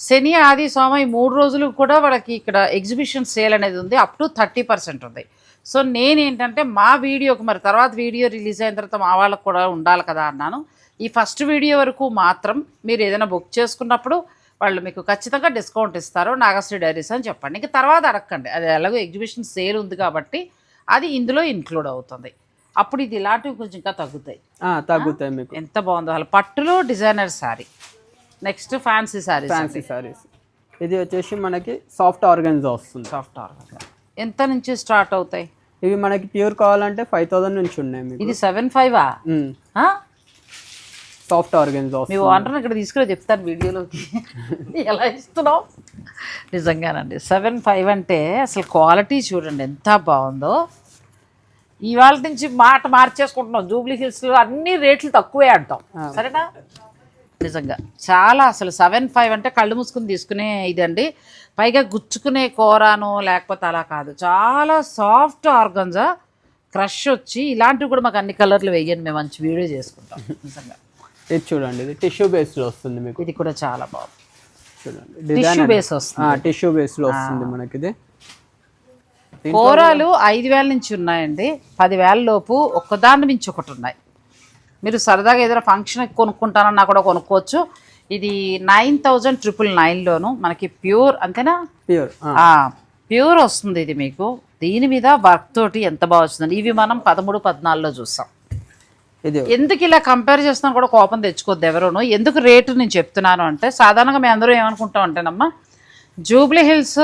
శని ఆది సోమ ఈ 3 రోజులు కూడా వాళ్ళకి ఇక్కడ ఎగ్జిబిషన్ సేల్ అనేది ఉంది అప్ టు 30% ఉంది సో నేనేంటంటే మా వీడియోకి మరి తర్వాత వీడియో రిలీజ్ అయిన తర్వాత మా వాళ్ళకు కూడా ఉండాలి కదా అన్నాను ఈ ఫస్ట్ వీడియో వరకు మాత్రం మీరు ఏదైనా బుక్ చేసుకున్నప్పుడు వాళ్ళు మీకు ఖచ్చితంగా డిస్కౌంట్ ఇస్తారు నాగశ్రీ డైరీస్ అని చెప్పండి ఇంకా తర్వాత అడగండి అది ఎలాగో ఎగ్జిబిషన్ సేల్ ఉంది కాబట్టి అది ఇందులో ఇంక్లూడ్ అవుతుంది అప్పుడు ఇది ఇలాంటివి కొంచెం ఇంకా తగ్గుతాయి మీకు ఎంత బాగుందో అసలు పట్టులో designer sari next fancy saris ఇది వచ్చేసి మనకి సాఫ్ట్ ఆర్గన్జా వస్తుంది సాఫ్ట్ ఆర్గన్జా ఎంత నుంచి స్టార్ట్ అవుతాయి ఇవి మనకి ప్యూర్ కావాలంటే 5,000 నుంచి ఉన్నాయి మీకు ఇది 7,500 సాఫ్ట్ ఆర్గన్జా మీ ఓనర్ని ఇక్కడ తీసుకుని చెప్తాను వీడియోలోకి ఎలా ఇస్తున్నావు నిజంగానండి 7,500 అంటే అసలు క్వాలిటీ చూడండి ఎంత బాగుందో ఇవాళ నుంచి మాట మార్చేసుకుంటున్నాం జూబ్లీ హిల్స్లో అన్ని రేట్లు తక్కువే అంటాం సరేనా నిజంగా చాలా అసలు 7,500 అంటే కళ్ళు మూసుకుని తీసుకునే ఇదండి పైగా గుచ్చుకునే కూరను లేకపోతే అలా కాదు చాలా సాఫ్ట్ ఆర్గన్జా క్రష్ వచ్చి ఇలాంటివి కూడా మాకు అన్ని కలర్లు వేయండి మేము మంచి వీడియో చేసుకుంటాం నిజంగా ఇది చూడండి ఇది టిష్యూ బేస్లో వస్తుంది మీకు ఇది కూడా చాలా బాగుంది చూడండి టిష్యూ బేస్ వస్తుంది టిష్యూ బేస్లో వస్తుంది మనకి కోరాలు 5,000 నుంచి ఉన్నాయండి, 10,000 లోపు ఒక్కదాన్ని మించి ఒకటి ఉన్నాయి. మీరు సరదాగా ఏదైనా ఫంక్షన్ కొనుక్కుంటానన్నా కూడా కొనుక్కోవచ్చు. ఇది 9,999లోను మనకి ప్యూర్, అంతేనా? ప్యూర్ ప్యూర్ వస్తుంది ఇది మీకు. దీని మీద వర్క్ తోటి ఎంత బాగా వస్తుందండి. ఇవి మనం 13, 14లో చూసాం. ఇది ఎందుకు ఇలా కంపేర్ చేస్తున్నాను కూడా కోపం తెచ్చుకోద్దు ఎవరోను. ఎందుకు రేటు నేను చెప్తున్నాను అంటే, సాధారణంగా మేము అందరూ ఏమనుకుంటాం అంటేనమ్మా, జూబ్లీ హిల్స్,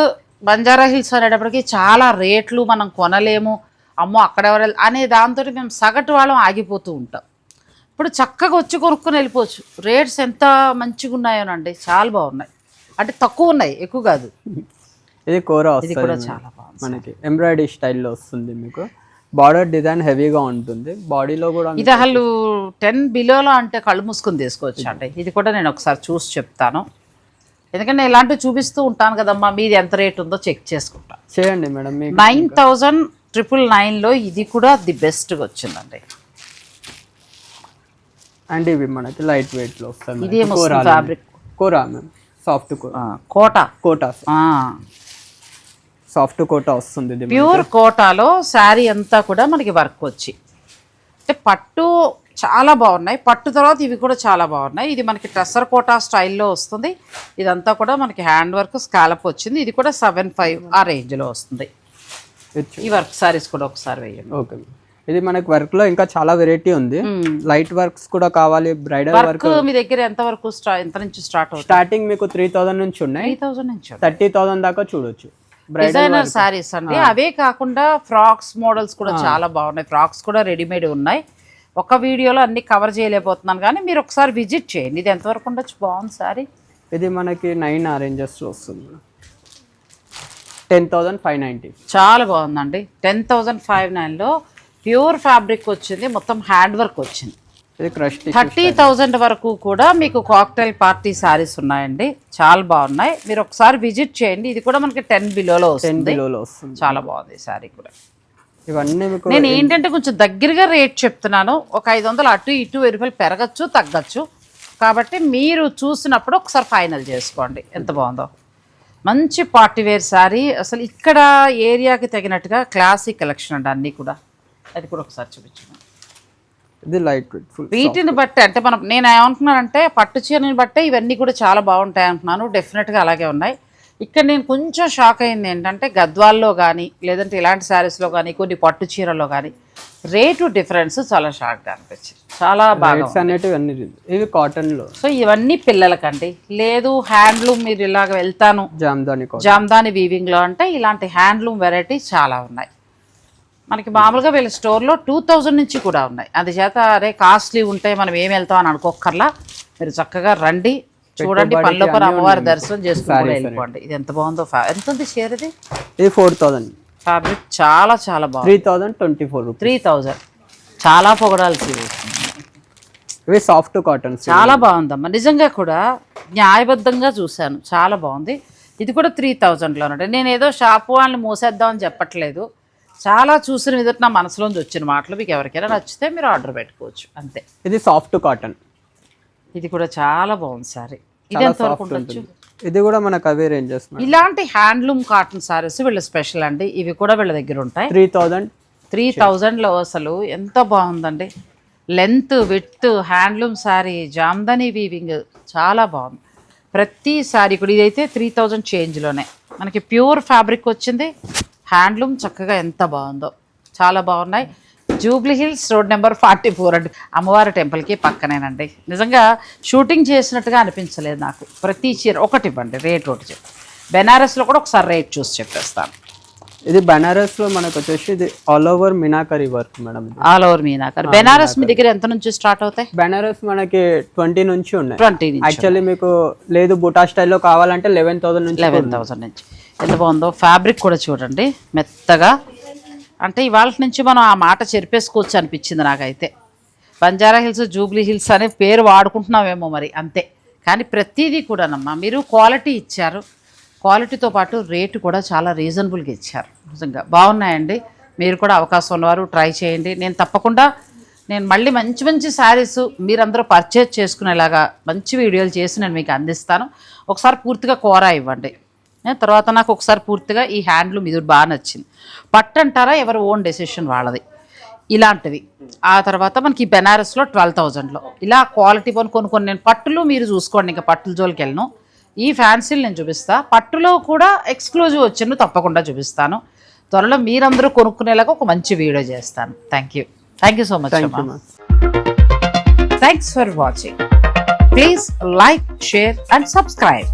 బంజారా హిల్స్ అనేటప్పటికి చాలా రేట్లు మనం కొనలేము, అమ్మో అక్కడెవరు అనే దాంతో మేము సగటు వాళ్ళం ఆగిపోతూ ఉంటాం. ఇప్పుడు చక్కగా వచ్చి కొనుక్కొని వెళ్ళిపోవచ్చు. రేట్స్ ఎంత మంచిగా ఉన్నాయోనండి, చాలా బాగున్నాయి. అంటే తక్కువ ఉన్నాయి, ఎక్కువ కాదు. ఇది కోరా ఇది కూడా చాలా బాగుంది. మనకి ఎంబ్రాయిడరీ స్టైల్లో వస్తుంది. మీకు బార్డర్ డిజైన్ హెవీగా ఉంటుంది. బాడీలో కూడా ఇది అసలు 10 బిలోలో అంటే కళ్ళు మూసుకొని తీసుకోవచ్చు అండి. ఇది కూడా నేను ఒకసారి చూసి చెప్తాను, ఎందుకంటే ఇలాంటివి చూపిస్తూ ఉంటాను కదమ్మా. మీది ఎంత రేట్ ఉందో చెక్ చేసుకుంటా. చేయండి మేడం. 9,999లో ఇది కూడా ది బెస్ట్గా వచ్చిందండి. అండ్ ఇవి మనకి లైట్ వెయిట్ లో వస్తాయి. ఇది fabric kora ma'am, soft Kota soft Kota వస్తుంది. ప్యూర్ కోటాలో శారీ అంతా కూడా మనకి వర్క్ వచ్చి, అంటే పట్టు చాలా బాగున్నాయి. పట్టు తర్వాత ఇవి కూడా చాలా బాగున్నాయి. ఇది మనకి టెస్సర్ కోటా స్టైల్లో వస్తుంది. ఇదంతా కూడా మనకి హ్యాండ్ వర్క్ స్కాలప్ వచ్చింది. ఇది కూడా 7,500 ఆ రేంజ్లో వస్తుంది. ఈ వర్క్ సారీస్ కూడా ఒకసారి వేయండి. ఓకే. ఇది మనకి వర్క్ లో ఇంకా చాలా వెరైటీ ఉంది. లైట్ వర్క్స్ కూడా కావాలి. బ్రైడల్ వర్క్ మీ దగ్గర ఎంత వరకు ఎంత నుంచి స్టార్ట్ అవుతుంది? స్టార్టింగ్ మీకు 3,000 నుంచి ఉన్నాయి. 3,000 నుంచి 30,000 దాకా చూడొచ్చు. డిజైనర్ సారీస్ అండి. అవే కాకుండా ఫ్రాక్స్ మోడల్స్ కూడా చాలా బాగున్నాయి. ఫ్రాక్స్ కూడా రెడీమేడ్ ఉన్నాయి. ఒక వీడియోలో అన్ని కవర్ చేయలేకపోతున్నాను, కానీ మీరు ఒకసారి విజిట్ చేయండి. ఇది ఎంతవరకు ఉండొచ్చు? బాగుంది సారీ. ఇది మనకి 9 ఆరెంజెస్ వస్తుంది. 10,590. చాలా బాగుందండి. 10,509లో ప్యూర్ ఫ్యాబ్రిక్ వచ్చింది, మొత్తం హ్యాండ్ వర్క్ వచ్చింది. 30,000 వరకు కూడా మీకు కాక్టైల్ పార్టీ సారీస్ ఉన్నాయండి, చాలా బాగున్నాయి. మీరు ఒకసారి విజిట్ చేయండి. ఇది కూడా మనకి 10 బిలోలో వస్తుంది. చాలా బాగుంది సారీ కూడా. ఇవన్నీ నేను ఏంటంటే కొంచెం దగ్గరగా రేట్ చెప్తున్నాను. ఒక 500 అటు ఇటు 1000 రూపాయలు పెరగచ్చు తగ్గచ్చు, కాబట్టి మీరు చూసినప్పుడు ఒకసారి ఫైనల్ చేసుకోండి. ఎంత బాగుందో, మంచి పార్టీ వేర్ శారీ. అసలు ఇక్కడ ఏరియాకి తగినట్టుగా క్లాసిక్ కలెక్షన్ అండి అన్నీ కూడా. అది కూడా ఒకసారి చూపించండి. ఇది లైట్ ఫుల్. వీటిని బట్టి అంటే నేను ఏమంటున్నానంటే, పట్టు చీరని బట్టే ఇవన్నీ కూడా చాలా బాగుంటాయి అంటున్నాను. డెఫినెట్గా అలాగే ఉన్నాయి. ఇక్కడ నేను కొంచెం షాక్ అయింది ఏంటంటే, గద్వాల్లో కానీ లేదంటే ఇలాంటి శారీస్లో కానీ కొన్ని పట్టు చీరల్లో కానీ రేటు డిఫరెన్స్ చాలా షాక్గా అనిపించింది. చాలా బాగా ఇవి కాటన్లో. సో ఇవన్నీ పిల్లలకండి. లేదు హ్యాండ్లూమ్, మీరు ఇలాగ వెళ్తాను జామ్దాని వీవింగ్లో అంటే ఇలాంటి హ్యాండ్లూమ్ వెరైటీ చాలా ఉన్నాయి మనకి. మామూలుగా వీళ్ళ స్టోర్లో 2,000 నుంచి కూడా ఉన్నాయి. అందుచేత అరే కాస్ట్లీ ఉంటాయి మనం ఏం వెళ్తాం అని అనుకోకర్లా, మీరు చక్కగా రండి, చూడండి, పనిలోపల అమ్మవారి దర్శనం చేసుకుని వెళ్ళిపోండి. ఇది ఎంత బాగుందో. ఎంత ఉంది చీర? ఇది 4,000. ఫ్యాబ్రిక్ చాలా చాలా బాగుంది. 3,024. 3,000 చాలా పొగడాల్సింది. ఇవి సాఫ్ట్ కాటన్ చాలా బాగుందమ్మా, నిజంగా కూడా న్యాయబద్ధంగా చూశాను, చాలా బాగుంది. ఇది కూడా 3,000లో ఉంటాయి. నేను ఏదో షాపు వాళ్ళని మోసేద్దామని చెప్పట్లేదు. చాలా చూసిన విధంగా నా మనసులోంచి వచ్చిన మాటలు. మీకు ఎవరికైనా నచ్చితే మీరు ఆర్డర్ పెట్టుకోవచ్చు అంతే. ఇది సాఫ్ట్ కాటన్. ఇది కూడా చాలా బాగుంది సారీ. ఇది ఎంతవరకు ఉండొచ్చు? ఇది కూడా మనకు అవే రేంజెస్. ఇలాంటి హ్యాండ్లూమ్ కాటన్ సారీస్ వీళ్ళ స్పెషల్ అండి. ఇవి కూడా వీళ్ళ దగ్గర ఉంటాయి. 3,000లో అసలు ఎంత బాగుందండి. Length width handloom sari, Jamdani weaving చాలా బాగుంది. ప్రతి శారీ కూడా ఇదైతే 3,000 చేంజ్లోనే మనకి ప్యూర్ ఫ్యాబ్రిక్ వచ్చింది. హ్యాండ్లూమ్ చక్కగా ఎంత బాగుందో, చాలా బాగున్నాయి. జూబ్లీ హిల్స్ రోడ్ నెంబర్ 44 అండి, అమ్మవారి టెంపుల్కి పక్కనేనండి. నిజంగా షూటింగ్ చేసినట్టుగా అనిపించలేదు నాకు. ప్రతి చీర ఒకటి ఇవ్వండి, రేట్ ఒకటి చెప్పి. బెనారస్లో కూడా ఒకసారి రేట్ చూసి చెప్పేస్తాను. ఇది బెనారస్లో మనకు వచ్చేసి ఇది all over meenakari work madam. All over meenakari. Banaras మీ దగ్గర ఎంత నుంచి స్టార్ట్ అవుతాయి? బెనారస్ మనకి 20 నుంచి ఉన్నాయి. 20 నుంచి. యాక్చువల్లీ మీకు లేదు బుటా స్టైల్లో కావాలంటే 11,000 నుంచి. 11,000 నుంచి. ఎంత బాగుందో ఫ్యాబ్రిక్ కూడా చూడండి, మెత్తగా. అంటే ఇవాళ నుంచి మనం ఆ మాట చెరిపేసుకోవచ్చు అనిపించింది నాకైతే. బంజారా హిల్స్, జూబ్లీ హిల్స్ అనే పేరు వాడుకుంటున్నామేమో మరి, అంతే. కానీ ప్రతిదీ కూడానమ్మా మీరు క్వాలిటీ ఇచ్చారు. క్వాలిటీతో పాటు రేటు కూడా చాలా రీజనబుల్గా ఇచ్చారు. నిజంగా బాగున్నాయండి. మీరు కూడా అవకాశం ఉన్నవారు ట్రై చేయండి. నేను తప్పకుండా మళ్ళీ మంచి మంచి శారీస్ మీరందరూ పర్చేజ్ చేసుకునేలాగా మంచి వీడియోలు చేసి నేను మీకు అందిస్తాను. ఒకసారి పూర్తిగా కోరా ఇవ్వండి. తర్వాత నాకు ఒకసారి పూర్తిగా ఈ హ్యాండ్లూమ్ ఇది బాగా నచ్చింది. పట్టు అంటారా, ఎవరి ఓన్ డెసిషన్ వాళ్ళది. ఇలాంటివి ఆ తర్వాత మనకి బెనారస్లో 12,000లో ఇలా క్వాలిటీ కొన్ని నేను పట్టులు మీరు చూసుకోండి, ఇంకా పట్టుల జోలికి వెళ్ళను. ఈ ఫ్యాన్సీలు నేను చూపిస్తా. పట్టులో కూడా ఎక్స్క్లూజివ్ వచ్చిండు తప్పకుండా చూపిస్తాను. త్వరలో మీరందరూ కొనుక్కునేలాగా ఒక మంచి వీడియో చేస్తాను. Thank you so much. Thanks for watching. Please like, share and subscribe.